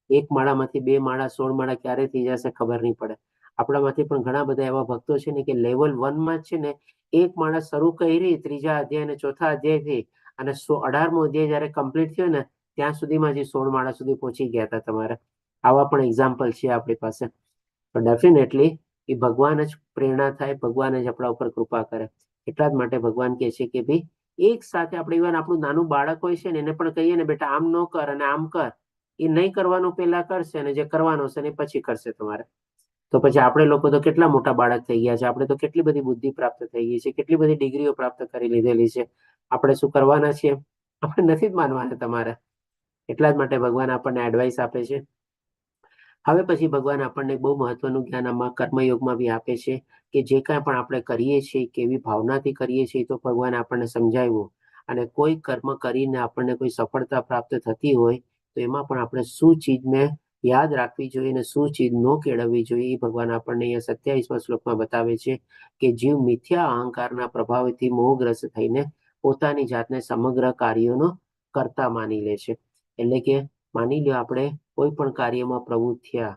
1 માળામાંથી 2 માળા, 16 માળા ક્યારે થઈ જશે ખબર નહીં પડે. આપણામાંથી પણ ઘણા બધા એવા ભક્તો છે ને કે લેવલ 1 માં જ છે ને, 1 માળા શરૂ કરી 3જા અધ્યાય અને 4થા અધ્યાયથી, અને 18મો અધ્યાય જયારે કમ્પ્લીટ થયો ને ત્યાં સુધીમાં જે 16 માળા સુધી પહોંચી ગયા હતા તમારે. આવા પણ એક્ઝામ્પલ છે આપણી પાસે. તો ડેફિનેટલી એ ભગવાન જ પ્રેરણા થાય, ભગવાન જ આપણા ઉપર કૃપા કરે. એટલા જ માટે ભગવાન કહે છે કે ભાઈ એક સાથે આપણે, ઇવન આપણું નાનું બાળક હોય છે ને એને પણ કહીએ ને બેટા આમ ન કર અને આમ કર, એ નહીં કરવાનું પેલા કરશે અને જે કરવાનું હશે ને પછી કરશે તમારે. તો પછી આપણે લોકો તો કેટલા મોટા બાળક થઈ ગયા છે, આપણે તો કેટલી બધી બુદ્ધિ પ્રાપ્ત થઈ ગઈ છે, કેટલી બધી ડિગ્રીઓ પ્રાપ્ત કરી લીધેલી છે. આપણે શું કરવાના છીએ? આપણે નથી જ માનવાના તમારે. એટલા જ માટે ભગવાન આપણને એડવાઇસ આપે છે. હવે પછી ભગવાન આપણને બહુ મહત્વનું જ્ઞાન આમાં કર્મયોગમાં બી આપે છે કે જે કાંઈ પણ આપણે કરીએ છીએ, કેવી ભાવનાથી કરીએ છીએ, તો ભગવાન આપણને સમજાવ્યું. અને કોઈ કર્મ કરીને આપણને કોઈ સફળતા પ્રાપ્ત થતી હોય તો એમાં પણ આપણે શું ચીજને યાદ રાખવી જોઈએ અને શું ચીજ ન કેળવવી જોઈએ, એ ભગવાન આપણને અહીંયા 27મા શ્લોકમાં બતાવે છે કે જીવ મિથ્યા અહંકારના પ્રભાવથી મોહગ્રસ્ત થઈને પોતાની જાતને સમગ્ર કાર્યોનો કર્તા માની લે છે. એટલે કે માની લો આપણે કોઈ પણ કાર્યમાં પ્રવૃત્ત થયા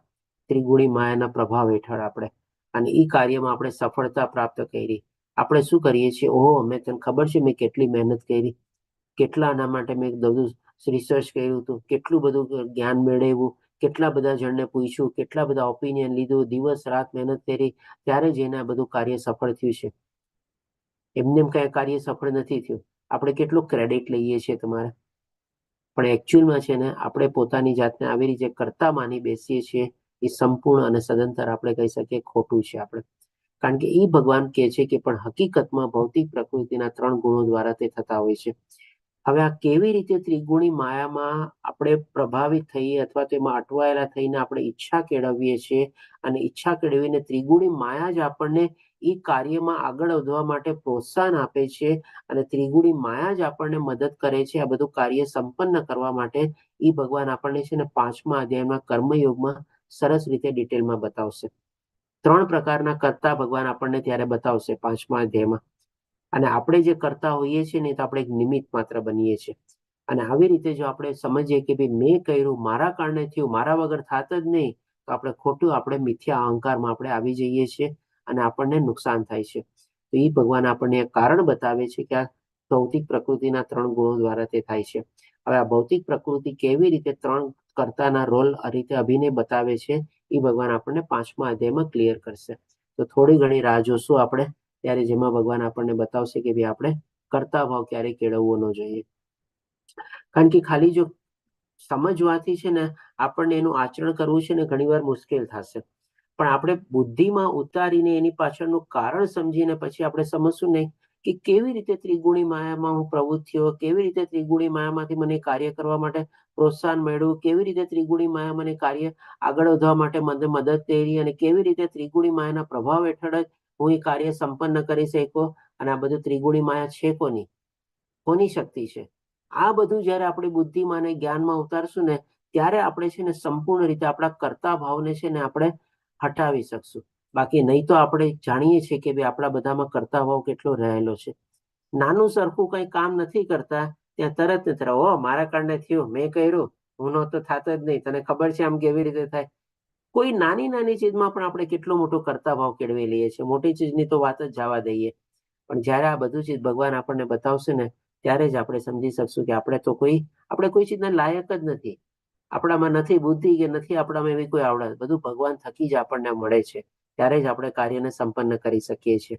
ત્રિગુણી માયાના પ્રભાવ હેઠળ આપણે, અને એ કાર્યમાં આપણે સફળતા પ્રાપ્ત કરી, આપણે શું કરીએ છીએ, મેં તને ખબર છે મેં કેટલી મહેનત કરી, કેટલા આના માટે મેં બધું રિસર્ચ કર્યું હતું, કેટલું બધું જ્ઞાન મેળવ્યું, કેટલા બધા જણને પૂછ્યું, કેટલા બધા ઓપિનિયન લીધું, દિવસ રાત મહેનત કરી, ત્યારે જ એને આ બધું કાર્ય સફળ થયું છે. એમને એમ કઈ કાર્ય સફળ નથી થયું. આપણે કેટલું ક્રેડિટ લઈએ છીએ તમારે, પણ એકચ્યુઅલમાં છે ને આપણે પોતાની જાતને આવી રીતે કરતા માની બેસીએ છીએ, એ સંપૂર્ણ અને સદંતર આપણે કહી શકીએ ખોટું છે આપણે. કારણ કે એ ભગવાન કહે છે કે પણ હકીકતમાં ભૌતિક પ્રકૃતિના 3 ગુણો દ્વારા તે થતા હોય છે. હવે આ કેવી રીતે ત્રિગુણી માયામાં આપણે પ્રભાવિત થઈએ અથવા તો એમાં અટવાયેલા થઈને આપણે ઈચ્છા કેળવીએ છીએ, અને ઈચ્છા કેળવીને ત્રિગુણી માયા જ આપણને એ કાર્યમાં આગળ વધવા માટે પ્રોત્સાહન આપે છે, અને ત્રિગુણી માયા જ આપણને મદદ કરે છે આ બધું કાર્ય સંપન્ન કરવા માટે. એ ભગવાન આપણને છે ને 5મા અધ્યાયમાં કર્મયોગમાં સરસ રીતે ડિટેલમાં બતાવશે. 3 પ્રકારના કરતા ભગવાન આપણને ત્યારે બતાવશે 5મા અધ્યાયમાં. અને આપણે જે કરતા હોઈએ છીએ ને તો આપણે એક નિમિત્ત માત્ર બનીએ છીએ. અને આવી રીતે જો આપણે સમજીએ કે ભાઈ મેં કર્યું, મારા કારણે થયું, મારા વગર થાત જ નહીં, તો આપણે ખોટું આપણે મિથ્યા અહંકારમાં આપણે આવી જઈએ છીએ અને આપણને નુકસાન થાય છે. તો એ ભગવાન આપણને એક કારણ બતાવે છે કે આ ભૌતિક પ્રકૃતિના 3 ગુણો દ્વારા તે થાય છે. હવે આ ભૌતિક પ્રકૃતિ કેવી રીતે 3 કર્તાના રોલ આ રીતે અભિનય બતાવે છે એ ભગવાન આપણને 5મા અધ્યાયમાં ક્લિયર કરશે. તો થોડી ઘણી રાહ જોશું આપણે, ત્યારે જેમાં ભગવાન આપણને બતાવશે કે ભાઈ આપણે કર્તા ભાવ ક્યારેય કેળવવો ન જોઈએ. કારણ કે ખાલી જો સમજવાથી છે ને આપણને એનું આચરણ કરવું છે ને ઘણીવાર મુશ્કેલ થશે, પણ આપણે બુદ્ધિમાં ઉતારીને એની પાછળનું કારણ સમજીને પછી આપણે સમજશું નહીં કે કેવી રીતે ત્રિગુણી માયામાં હું પ્રવૃત્ત થયો, કેવી રીતે ત્રિગુણી માયામાંથી મને કાર્ય કરવા માટે પ્રોત્સાહન મળ્યું, કેવી રીતે ત્રિગુણી માયા મને કાર્ય આગળ વધવા માટે મને મદદ કરી, અને કેવી રીતે ત્રિગુણી માયાના પ્રભાવ હેઠળ જ હું એ કાર્ય સંપન્ન કરી શકો. અને આ બધું ત્રિગુણી માયા છે કોની શક્તિ છે? આ બધું જ્યારે આપણે બુદ્ધિમાં અને જ્ઞાનમાં ઉતારશું ને ત્યારે આપણે છે ને સંપૂર્ણ રીતે આપણા કર્તા ભાવને છે ને આપણે હટાવી શકશું. બાકી નહીં તો આપણે જાણીએ છીએ કે ભાઈ આપણા બધામાં કર્તા ભાવ કેટલો રહેલો છે. નાનું સરખું કંઈ કામ નથી કરતા ત્યાં તરત ને તરત ઓ મારા કારણે થયું, મેં કર્યું, હું નહોતો થાત જ નહીં, તને ખબર છે આમ કેવી રીતે થાય. કોઈ નાની નાની ચીજમાં પણ આપણે કેટલો મોટો કર્તા ભાવ કેળવી લઈએ છીએ, મોટી ચીજની તો વાત જ જવા દઈએ. પણ જ્યારે આ બધું ચીજ ભગવાન આપણને બતાવશે ને ત્યારે જ આપણે સમજી શકશું કે આપણે કોઈ ચીજના લાયક જ નથી. આપણામાં નથી બુદ્ધિ કે નથી આપણામાં એવી કોઈ આવડત, બધું ભગવાન થકી જ આપણને મળે છે. ત્યારે જ આપણે કાર્યને સંપન્ન કરી શકીએ છીએ.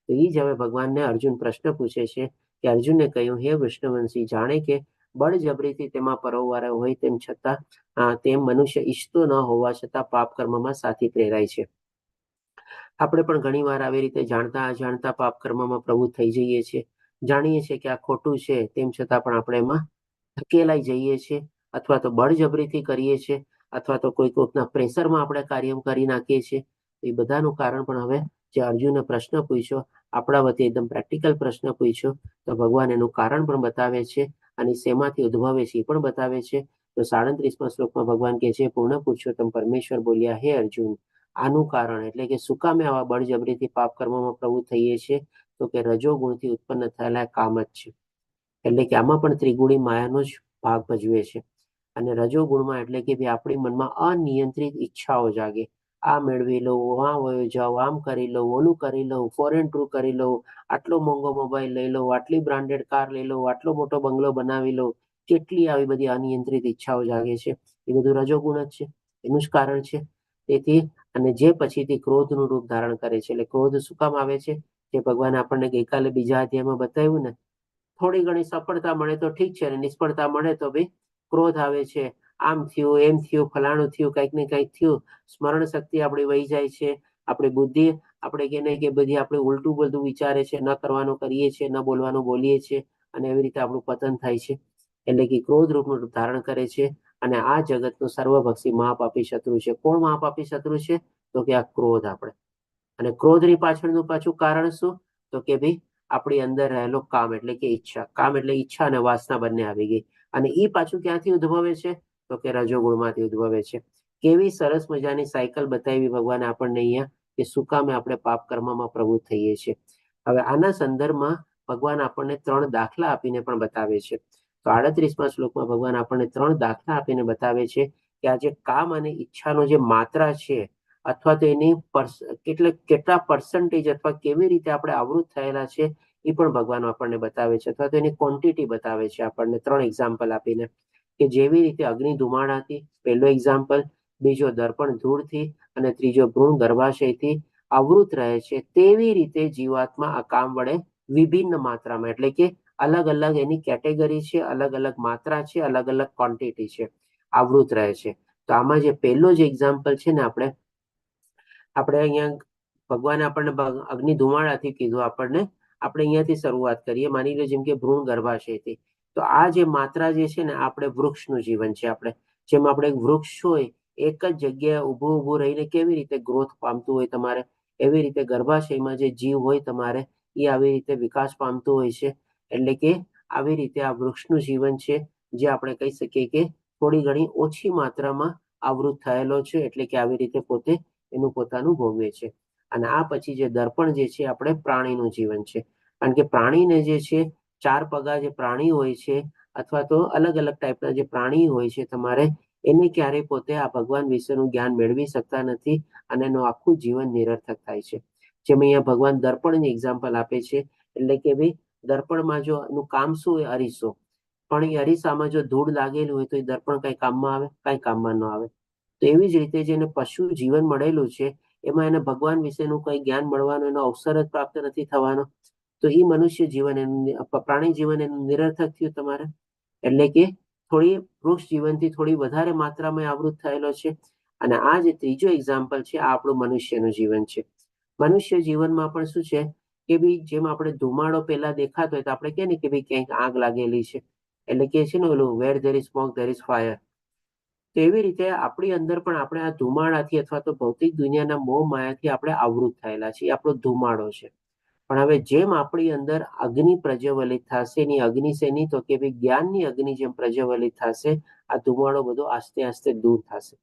તો એ જ હવે ભગવાનને અર્જુન પ્રશ્ન પૂછે છે કે અર્જુનને કહ્યું, હે વિષ્ણુવંશી, જાણે કે બળજબરીથી તેમાં પરોવારે હોય તેમ છતાં તેમ મનુષ્ય ઈચ્છતો ન હોવા છતાં પાપ કર્મમાં સાથી પ્રેરાય છે. આપણે પણ ઘણીવાર આવી રીતે જાણતા અજાણતા પાપ કર્મમાં પ્રવૃત્ત થઈ જઈએ છીએ. જાણીએ છીએ કે આ ખોટું છે, તેમ છતાં પણ આપણે એમાં ધકેલાઈ જઈએ છીએ, અથવા તો બળજબરીથી કરીએ છીએ, અથવા તો કોઈકના પ્રેશરમાં આપણે કાર્ય કરી નાખીએ છીએ. એ બધાનું કારણ પણ હવે જે અર્જુને પ્રશ્ન પૂછ્યો, આપણા વતી એકદમ પ્રેક્ટિકલ પ્રશ્ન પૂછ્યો, તો ભગવાન એનું કારણ પણ બતાવે છે અને શેમાંથી ઉદ્ભવે છે એ પણ બતાવે છે. તો 37મા શ્લોકમાં ભગવાન કહે છે, પૂર્ણ પુરુષોત્તમ પરમેશ્વર બોલ્યા, હે અર્જુન, આનું કારણ એટલે કે શું કામે આવા બળજબરીથી પાપ કર્મમાં પ્રવૃત્ત થઈએ છીએ? તો કે રજોગુણથી ઉત્પન્ન થયેલા કામ જ છે. એટલે કે આમાં પણ ત્રિગુણી માયાનો જ ભાગ ભજવે છે. અને રજોગુણમાં એટલે કે આપણી મનમાં અનિયંત્રિત ઈચ્છાઓ જાગે. આ મેળવી લઉં, આ વયો જાઉં, આમ કરી લઉં, ઓલું કરી લઉં, ફોરેન ટૂર કરી લઉં, આટલો મોંઘો મોબાઈલ લઈ લઉં, આટલી બ્રાન્ડેડ કાર લઈ લઉં, આટલો મોટો બંગલો બનાવી લઉં. કેટલી આવી બધી અનિયંત્રિત ઈચ્છાઓ જાગે છે. એ બધું રજોગુણ જ છે, એનું જ કારણ છે. તેથી અને જે પછીથી ક્રોધનું રૂપ ધારણ કરે છે. એટલે ક્રોધ શું કામ આવે છે? જે ભગવાન આપણને ગઈકાલે બીજા અધ્યાયમાં બતાવ્યું ને, થોડી ઘણી સફળતા મળે તો ઠીક છે, અને નિષ્ફળતા મળે તો ભાઈ ક્રોધ આવે છે. આમ થયું, એમ થયું, ફલાણું થયું, કંઈક ને કંઈક થયું. સ્મરણ શક્તિ આપણી વહી જાય છે. આપણી બુદ્ધિ આપણે કે નહીં કે બધી આપણે ઉલટું બધું વિચારે છે, ન કરવાનું કરીએ છીએ, ન બોલવાનું બોલીએ છીએ, અને એવી રીતે આપણું પતન થાય છે. એટલે કે ક્રોધ રૂપનું રૂપ ધારણ કરે છે. અને આ જગતનું સર્વભક્ષી મહાપાપી શત્રુ છે. કોણ મહાપાપી શત્રુ છે? તો કે આ ક્રોધ આપણે. અને ક્રોધની પાછળનું પાછું કારણ શું? તો કે ભાઈ આપણી અંદર રહેલો કામ એટલે કે ઈચ્છા. કામ એટલે ઈચ્છા અને વાસના બંને આવી ગઈ. અને એ પાછું ક્યાંથી ઉદ્ભવે છે? તો કે રજોગુણમાંથી ઉદ્ભવે છે. કેવી સરસ મજાની સાયકલ બતાવી ભગવાને આપણને અહીંયા, કે શું કામે આપણે પાપ કર્મમાં પ્રવૃત્ત થઈએ છીએ. હવે આના સંદર્ભમાં ભગવાન આપણને 3 દાખલા આપીને પણ બતાવે છે. તો 38મા શ્લોકમાં ભગવાન આપણને 3 દાખલા આપીને બતાવે છે કે આ જે કામ અને ઈચ્છાનો જે માત્રા છે, અથવા તો એની કેટલા પર્સન્ટેજ અથવા કેવી રીતે આપણે આવૃત થયેલા છે, એ પણ ભગવાન આપણને બતાવે છે. અથવા તો એની ક્વોન્ટિટી બતાવે છે આપણને 3 એક્ઝામ્પલ આપીને, કે જેવી રીતે અગ્નિ ધુમાડાથી પહેલો એક્ઝામ્પલ, બીજો દર્પણ ધૂળથી, અને ત્રીજો ભ્રૂણ ગર્ભાશયથી આવૃત રહે છે, તેવી રીતે જીવાત્મા આ કામ વડે વિભિન્ન માત્રામાં, એટલે કે અલગ અલગ એની કેટેગરી છે, અલગ અલગ માત્રા છે, અલગ અલગ ક્વોન્ટિટી છે, આવૃત રહે છે. તો આમાં જે પહેલો જ એક્ઝામ્પલ છે ને, આપણે અહીંયા ભગવાને આપણને અગ્નિ ધુમાડાથી કીધું આપણે અહીંયાથી શરૂઆત કરીએ. માની લો જેમ કે ભ્રૂણ ગર્ભાશયથી. તો આ જે માત્રા જે છે ને, આપણે વૃક્ષનું જીવન છે. જેમ આપણે એક વૃક્ષ હોય, એક જ જગ્યાએ ઊભું રહીને કેવી રીતે ગ્રોથ પામતું હોય તમારે, એવી રીતે ગર્ભાશયમાં જે જીવ હોય તમારે, એ આવી રીતે વિકાસ પામતું હોય છે. એટલે કે આવી રીતે આ વૃક્ષનું જીવન છે, જે આપણે કહી શકીએ કે થોડી ઘણી ઓછી માત્રામાં આવૃત થયેલો છે. એટલે કે આવી રીતે પોતે એનું પોતાનું ભોગવે છે. અને આ પછી જે દર્પણ જે છે, આપણે પ્રાણીનું જીવન છે. કારણ કે પ્રાણીને જે છે, 4 પગા જે પ્રાણી હોય છે, અથવા તો અલગ અલગ ટાઈપના જે પ્રાણી હોય છે તમારે એને ક્યારેય પોતે આ ભગવાન વિશેનું જ્ઞાન મેળવી શકતા નથી અને એનું આખું જીવન નિરર્થક થાય છે. જેમ અહીંયા ભગવાન દર્પણની એક્ઝામ્પલ આપે છે, એટલે કે ભાઈ દર્પણમાં જો એનું કામ શું હોય, અરીસો, પણ એ અરીસામાં જો ધૂળ લાગેલું હોય તો એ દર્પણ કઈ કામમાં આવે? કઈ કામમાં ન આવે. તો એવી જ રીતે જેને પશુ જીવન મળેલું છે એમાં એને ભગવાન વિશેનું કઈ જ્ઞાન મળવાનો એનો અવસર જ પ્રાપ્ત નથી થવાનો. તો એ મનુષ્ય જીવન પ્રાણી જીવન એનું નિરર્થક થયું તમારે. એટલે કે થોડી વૃક્ષ જીવનથી થોડી વધારે માત્રામાં આવૃત થયેલો છે. અને આ જે ત્રીજો એક્ઝામ્પલ છે આ આપણું મનુષ્યનું જીવન છે. મનુષ્ય જીવનમાં પણ શું છે કે ભાઈ જેમ આપણે ધુમાડો પહેલા દેખાતો હોય તો આપણે કહે ને કે ભાઈ ક્યાંક આગ લાગેલી છે, એટલે કે છે ને ઓલું where there is smoke there is fire. તો એવી રીતે આપણી અંદર પણ આપણે આ ધુમાડાથી અથવા તો ભૌતિક દુનિયાના મોહ માયાથી આપણે આવૃત થયેલા છીએ. આપણો ધુમાડો છે. પણ હવે જેમ આપણી અંદર અગ્નિ પ્રજ્વલિત થશે, એની અગ્નિ શેની? તો કે ભાઈ જ્ઞાનની અગ્નિ જેમ પ્રજ્વલિત થશે, આ ધુમાડો બધો આસ્તે આસ્તે દૂર થશે.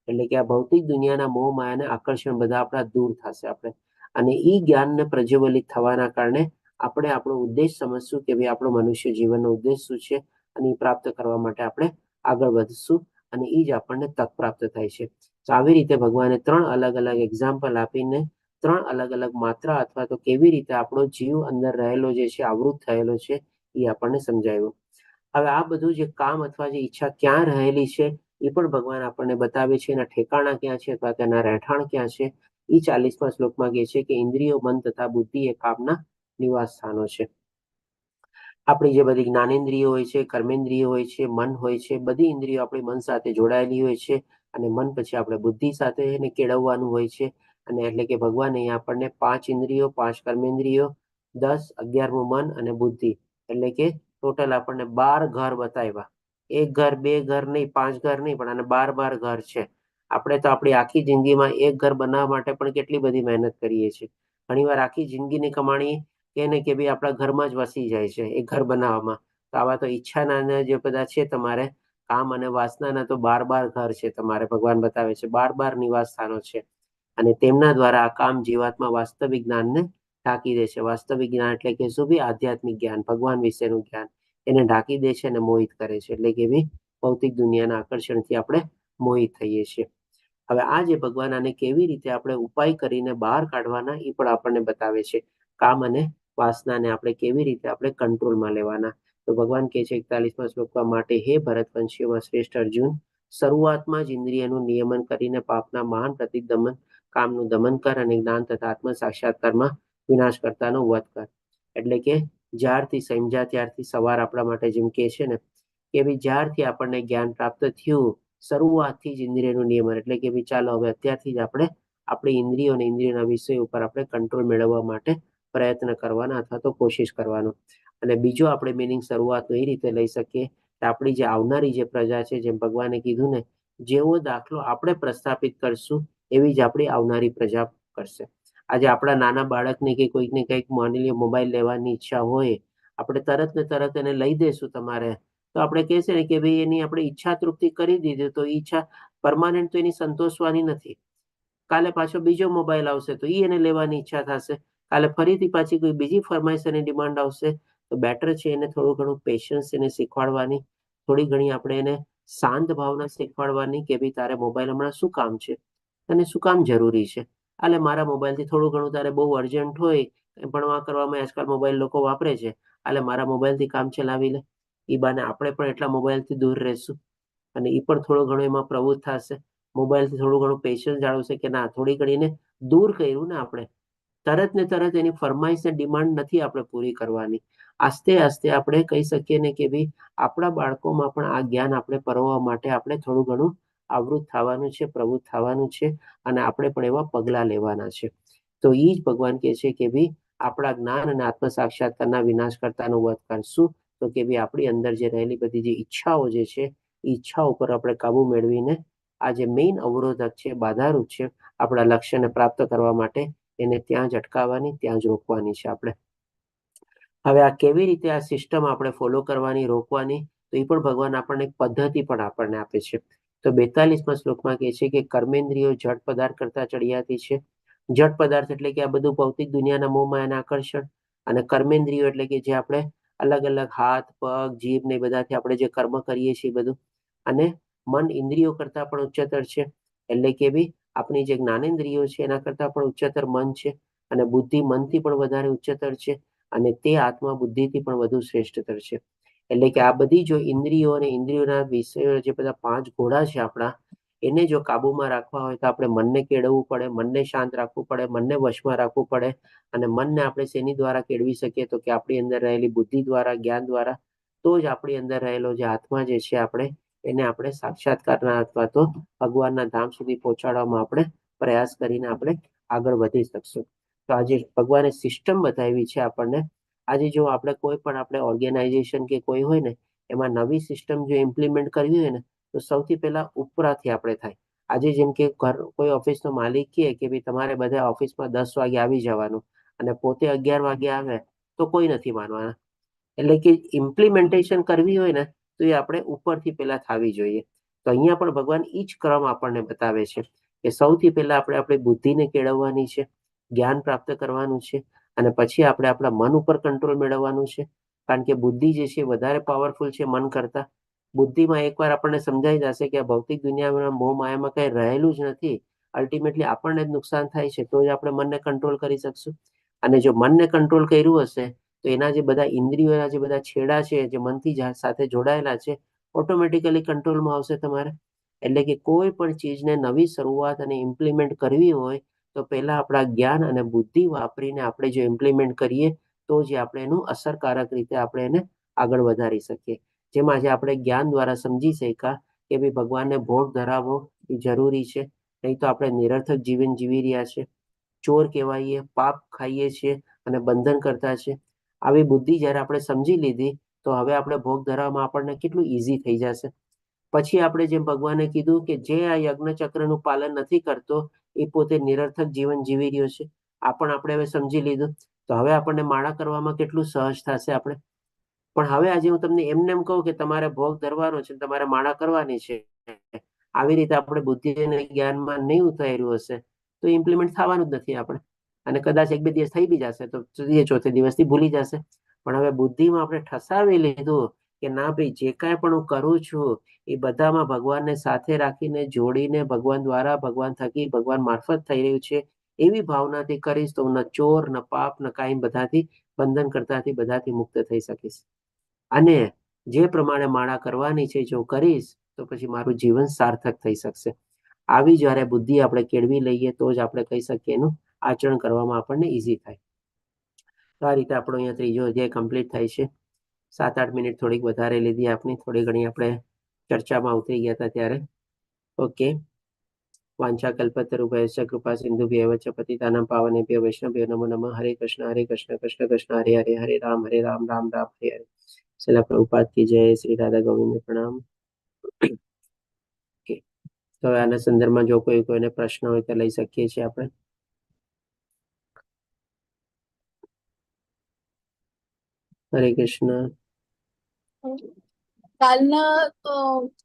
એટલે કે આ ભૌતિક દુનિયાના મોહ માયાને આકર્ષણ બધા આપણા દૂર થશે આપણે. અને એ જ્ઞાનને પ્રજ્વલિત થવાના કારણે આપણે આપણો ઉદ્દેશ સમજશું કે ભાઈ આપણો મનુષ્ય જીવનનો ઉદ્દેશ શું છે, અને એ પ્રાપ્ત કરવા માટે આપણે આગળ વધશું અને એ જ આપણને તક પ્રાપ્ત થાય છે. તો આવી રીતે ભગવાને 3 અલગ અલગ એક્ઝામ્પલ આપીને 3 અલગ અલગ માત્રા અથવા તો કેવી રીતે આપણો જીવ અંદર રહેલો જે છે, આવૃત થયેલો છે, એ આપણને સમજાવ્યું. હવે આ બધું જે કામ અથવા જે ઈચ્છા ક્યાં રહેલી છે એ પણ ભગવાન આપણને બતાવે છે. એના ઠેકાણા ક્યાં છે અથવા તેના રહેઠાણ ક્યાં છે એ 40મા શ્લોકમાં કહે છે કે ઇન્દ્રિયો, મન તથા બુદ્ધિ એ કામના નિવાસ સ્થાનો છે. આપણી જે બધી જ્ઞાનેન્દ્રિયો હોય છે, કર્મેન્દ્રિયો હોય છે, મન હોય છે, બધી ઇન્દ્રિયો આપણી મન સાથે જોડાયેલી હોય છે અને મન પછી આપણે બુદ્ધિ સાથે એને કેળવવાનું હોય છે. અને એટલે કે ભગવાન અહીંયા આપણને 5 ઇન્દ્રિયો, 5 કર્મેન્દ્રિયો, 10, 11મું મન અને બુદ્ધિ, એટલે કે ટોટલ આપણને 12 ઘર બતાવ્યા. 1 ઘર, 2 ઘર નહીં, 5 ઘર નહીં, પણ આને 12 ઘર છે. આપણે તો આપણી આખી જિંદગીમાં 1 ઘર બનાવવા માટે પણ કેટલી બધી મહેનત કરીએ છીએ. ઘણીવાર આખી જિંદગીની કમાણી કે ને કે ભાઈ આપણા ઘરમાં જ વસી જાય છે એ ઘર બનાવવામાં. તો આવા તો ઈચ્છાના જે બધા છે તમારે કામ અને વાસનાના તો 12 ઘર છે તમારે. ભગવાન બતાવે છે 12 નિવાસ સ્થાનો છે અને તેમના દ્વારા આ કામ જીવાત્મા વાસ્તવિક જ્ઞાનને ઢાંકી દે છે. વાસ્તવિક જ્ઞાન એટલે કે શું? બી આધ્યાત્મિક જ્ઞાન, ભગવાન વિશેનું જ્ઞાન એને ઢાંકી દે છે અને મોહિત કરે છે. એટલે કે ભાઈ ભૌતિક દુનિયાના આકર્ષણથી આપણે મોહિત થઈએ છીએ. હવે આ જે ભગવાન આને કેવી રીતે આપણે ઉપાય કરીને બહાર કાઢવાના એ પણ આપણને બતાવે છે. કામ અને વાસનાને આપણે કેવી રીતે આપણે કંટ્રોલમાં લેવાના. તો ભગવાન કહે છે 41મા શ્લોકમાં, માટે હે ભરતવંશીઓમાં શ્રેષ્ઠ અર્જુન, શરૂઆતમાં જ ઇન્દ્રિયનું નિયમન કરીને પાપના મહાન પ્રતિદમન, કામનું દમન કર અને જ્ઞાન તથા આત્મ સાક્ષાત્કારમાં વિનાશ કરતાનો વધ કર. એટલે કે જ્યારથી સમજ્યા ત્યારથી સવાર આપણા માટે જેમ કે છે ને કે ભાઈ જ્યારથી આપણને જ્ઞાન પ્રાપ્ત થયું, શરૂઆતથી જ ઇન્દ્રિયનું નિયમન, એટલે કે ભાઈ ચાલો હવે અત્યારથી જ આપણે આપણી ઇન્દ્રિયો અને ઇન્દ્રિયોના વિષય ઉપર આપણે કંટ્રોલ મેળવવા માટે પ્રયત્ન કરવાના અથવા તો કોશિશ કરવાનો. અને બીજો આપણે મિનિંગ શરૂઆતનો એ રીતે લઈ શકીએ કે આપણી જે આવનારી જે પ્રજા છે, જેમ ભગવાને કીધું ને, જેવો દાખલો આપણે પ્રસ્થાપિત કરશું એવી જ આપણી આવનારી પ્રજા કરશે. આજે આપણા નાના બાળકને કે કોઈકને કંઈક માની લે મોબાઈલ લેવાની ઈચ્છા હોય, આપણે તરત ને તરત એને લઈ દેશું તમારે, તો આપણે કહેશે ને કે ભાઈ એની આપણે ઈચ્છા તૃપ્તિ કરી દીધી, તો ઈચ્છા પરમાનન્ટ તો એની સંતોષવાની નથી. કાલે પાછો બીજો મોબાઈલ આવશે તો એને લેવાની ઈચ્છા થશે. કાલે ફરીથી પાછી કોઈ બીજી ફરમાઈશની ડિમાન્ડ આવશે. તો બેટર છે એને થોડું ઘણું પેશન્સ એને શીખવાડવાની, થોડી ઘણી આપણે એને શાંત ભાવના શીખવાડવાની કે ભાઈ તારે મોબાઈલ હમણાં શું કામ છે, તને શું કામ જરૂરી છે? આલે મારા મોબાઈલથી થોડું ઘણું તારે બહુ અર્જન્ટ હોય, ભણવા કરવામાં આજકાલ મોબાઈલ લોકો વાપરે છે, આલે મારા મોબાઈલથી કામ ચલાવી લે. એ બાને આપણે પણ એટલા મોબાઈલથી દૂર રહેશું અને એ પણ થોડું ઘણું એમાં પ્રવૃત્ત થશે. મોબાઈલથી થોડું ઘણું પેશન્સ જાળવશે કે ના થોડી ઘડીને દૂર કર્યું ને આપણે, તરત ને તરત એની ફરમાઈશ ને ડિમાન્ડ નથી આપણે પૂરી કરવાની. આસ્તે આસ્તે આપણે કહી શકીએ ને કે ભાઈ આપણા બાળકોમાં પણ આ જ્ઞાન આપણે પરવવા માટે આપણે થોડું ઘણું આવૃત થવાનું છે, પ્રવૃત્ત થવાનું છે અને આપણે પણ એવા પગલાં લેવાના છે. તો એ જ ભગવાન કહે છે કે ભાઈ આપણા જ્ઞાન અને આત્મ સાક્ષાત્કારના વિનાશ કરતાનો વધ કરશું. તો કે ભાઈ આપણી અંદર જે રહેલી બધી જે ઈચ્છાઓ જે છે એ ઈચ્છા ઉપર આપણે કાબુ મેળવીને આ જે મેઇન અવરોધક છે, બાધારૂપ છે આપણા લક્ષ્યને પ્રાપ્ત કરવા માટે, એને ત્યાં જ અટકાવવાની, ત્યાં જ રોકવાની છે આપણે. હવે આ કેવી રીતે આ સિસ્ટમ આપણે ફોલો કરવાની, રોકવાની, તો એ પણ ભગવાન આપણને એક પદ્ધતિ પણ આપણને આપે છે. તો 42મા શ્લોકમાં કહે છે કે કર્મેન્દ્રિયો જડ પદાર્થ કરતા ચડિયાતી છે. જડ પદાર્થ એટલે કે આ બધું ભૌતિક દુનિયાના મોહ માયાના આકર્ષણ, અને કર્મેન્દ્રિયો એટલે કે જે આપણે અલગ અલગ હાથ, પગ, જીભ ને બધાથી આપણે જે કર્મ કરીએ છીએ બધું. અને મન ઇન્દ્રિયો કરતા પણ ઉચ્ચતર છે, એટલે કે બી આપણી જે જ્ઞાનેન્દ્રિયો છે એના કરતા પણ ઉચ્ચતર મન છે, અને બુદ્ધિ મનથી પણ વધારે ઉચ્ચતર છે, અને તે આત્મા બુદ્ધિથી પણ વધુ શ્રેષ્ઠતર છે. એટલે કે આ બધી જો ઇન્દ્રિયો અને ઇન્દ્રિયોના વિષયો જે બધા 5 ઘોડા છે આપણા, એને જો કાબુમાં રાખવા હોય તો આપણે મનને કેળવવું પડે, મનને શાંત રાખવું પડે, મનને વશમાં રાખવું પડે. અને મનને આપણે શેની દ્વારા કેળવી શકીએ? તો કે આપણી અંદર રહેલી બુદ્ધિ દ્વારા, જ્ઞાન દ્વારા. તો જ આપણી અંદર રહેલો જે આત્મા જે છે એને આપણે સાક્ષાત્કારના અથવા તો ભગવાનના ધામ સુધી પહોંચાડવામાં આપણે પ્રયાસ કરીને આપણે આગળ વધી શકશું. તો આજે ભગવાને સિસ્ટમ બતાવી છે આપણને. આજે જો આપણે કોઈ પણ આપણે ઓર્ગેનાઇઝેશન કે કોઈ હોય ને, એમાં નવી સિસ્ટમ જો ઇમ્પ્લિમેન્ટ કરવી હોય ને, તો સૌથી પહેલા ઉપરાથી આપણે થાય. આજે જેમ કે કોઈ ઓફિસનો માલિક કહે કે ભાઈ તમારે બધા ઓફિસમાં 10 વાગે આવી જવાનું, અને પોતે 11 વાગે આવે તો કોઈ નથી માનવાના. એટલે કે ઇમ્પ્લિમેન્ટેશન કરવી હોય ને, તો એ આપણે ઉપરથી પહેલા થવી જોઈએ. તો અહીંયા પણ ભગવાન એ જ ક્રમ આપણને બતાવે છે કે સૌથી પહેલા આપણે આપણી બુદ્ધિને કેળવવાની છે, જ્ઞાન પ્રાપ્ત કરવાનું છે, અને પછી આપણે આપણા મન ઉપર કંટ્રોલ મેળવવાનું છે. કારણ કે બુદ્ધિ જે છે વધારે પાવરફુલ છે મન કરતા. બુદ્ધિમાં એકવાર આપણને સમજાઈ જશે કે આ ભૌતિક દુનિયામાં મોહ માયામાં કઈ રહેલું જ નથી, અલ્ટિમેટલી આપણને જ નુકસાન થાય છે, તો જ આપણે મનને કંટ્રોલ કરી શકશું. અને જો મનને કંટ્રોલ કર્યું હશે તો એના જે બધા ઇન્દ્રિયોના જે બધા છેડા છે જે મનથી સાથે જોડાયેલા છે, ઓટોમેટિકલી કંટ્રોલમાં આવશે તમારે. એટલે કે કોઈ પણ ચીજને નવી શરૂઆત અને ઇમ્પ્લિમેન્ટ કરવી હોય તો પહેલા આપણા જ્ઞાન અને બુદ્ધિ વાપરીને આપણે જો ઇમ્પ્લિમેન્ટ કરીએ તો જ આપણે એનું અસરકારક રીતે આપણે એને આગળ વધારી શકીએ. જેમ આજે આપણે જ્ઞાન દ્વારા સમજી શક્યા કે ભાઈ ભગવાનને ભોગ ધરાવવો એ જરૂરી છે, નહીં તો આપણે નિરર્થક જીવન જીવી રહ્યા છે, ચોર કહેવાઈએ, પાપ ખાઈએ છીએ અને બંધન કરતા છે. આવી બુદ્ધિ જ્યારે આપણે સમજી લીધી તો હવે આપણે ભોગ ધરાવવામાં આપણને કેટલું ઈઝી થઈ જશે. પછી આપણે જેમ ભગવાને કીધું કે જે આ યજ્ઞ ચક્રનું પાલન નથી કરતો એ પોતે નિરર્થક જીવન જીવી રહ્યો છે, આ પણ આપણે હવે સમજી લીધું. તો હવે આપણને માળા કરવામાં કેટલું સહજ થશે આપણે. પણ હવે આજે હું તમને એમને એમ કહું કે તમારે ભોગ ધરવાનો છે, તમારે માળા કરવાની છે, આવી રીતે આપણે બુદ્ધિ અને જ્ઞાનમાં નહીં ઉતાર્યું હશે તો ઇમ્પ્લિમેન્ટ થવાનું જ નથી આપણે. અને કદાચ 1-2 દિવસ થઈ બી જશે તો ત્રીજે ચોથે દિવસથી ભૂલી જશે. પણ હવે બુદ્ધિમાં આપણે ઠસાવી લીધું કે ના ભાઈ જે કાંઈ પણ હું કરું છું એ બધામાં ભગવાનને સાથે રાખીને જોડીને ભગવાન દ્વારા, ભગવાન થકી, ભગવાન મારફત થઈ રહ્યું છે, એવી ભાવનાથી કરીશ તો હું ન ચોર, ન પાપ, ન કાંઈ બધાથી બંધન કરતાથી બધાથી મુક્ત થઈ શકીશ. અને જે પ્રમાણે માળા કરવાની છે જો કરીશ તો પછી મારું જીવન સાર્થક થઈ શકશે. આવી જ્યારે બુદ્ધિ આપણે કેળવી લઈએ તો જ આપણે કહી શકીએ એનું આચરણ કરવામાં આપણને ઈઝી થાય. તો આ રીતે આપણો અહીંયા ત્રીજો અધ્યાય કમ્પ્લીટ થાય છે. 7-8 મિનિટ થોડીક વધારે લીધી આપની, થોડી ઘણી આપણે ચર્ચામાં ઉતરી ગયા હતા ત્યારે. ઓકે. વાંછા કલ્પતરુભ્યશ્ચ કૃપા સિંધુભ્યેવ ચ પતિતાનાં પાવનેભ્યો વૈષ્ણવેભ્યો નમો નમઃ. હરે કૃષ્ણ કૃષ્ણ કૃષ્ણ હરે હરે, હરે રામ રામ રામ હરે હરે. શિલા પ્રભુપાદ કી જય. શ્રી રાધા ગોવિંદ પ્રણામ. તો આના સંદર્ભમાં જો કોઈને પ્રશ્ન હોય તો લઈ શકીએ છીએ આપણે. હરે કૃષ્ણ.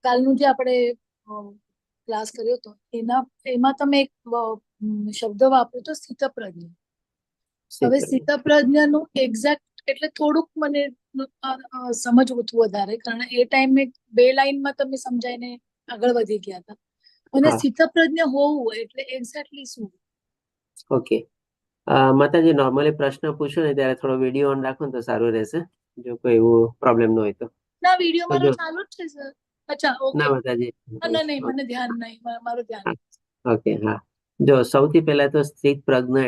કાલનું જે આપણે ક્લાસ કર્યો હતો એમાં તમે એક શબ્દ વાપર્યો તો સ્થિતપ્રજ્ઞ. હવે સ્થિતપ્રજ્ઞનું એક્ઝેક્ટ એટલે થોડુંક મને સમજવું હતું વધારે, કારણ એ ટાઈમે 2 લાઈનમાં તમે સમજાઈને આગળ વધી ગયા હતા. અને સ્થિતપ્રજ્ઞ હોવું એટલે એક્ઝેક્ટલી શું? ઓકે. માતાજી નોર્મલી પ્રશ્ન પૂછો ને ત્યારે થોડો વિડીયો ઓન રાખો ને તો સારું રહેશે, જો કોઈ એવું પ્રોબ્લેમ ન હોય તો. ના, વિડીયો મારો ચાલુ જ છે સર. અચ્છા, ઓકે. ના માતાજી, ના નહીં, મને ધ્યાન નહીં, મારું ધ્યાન. ઓકે. હા, જો સૌથી પહેલા તો સ્થિત પ્રજ્ઞ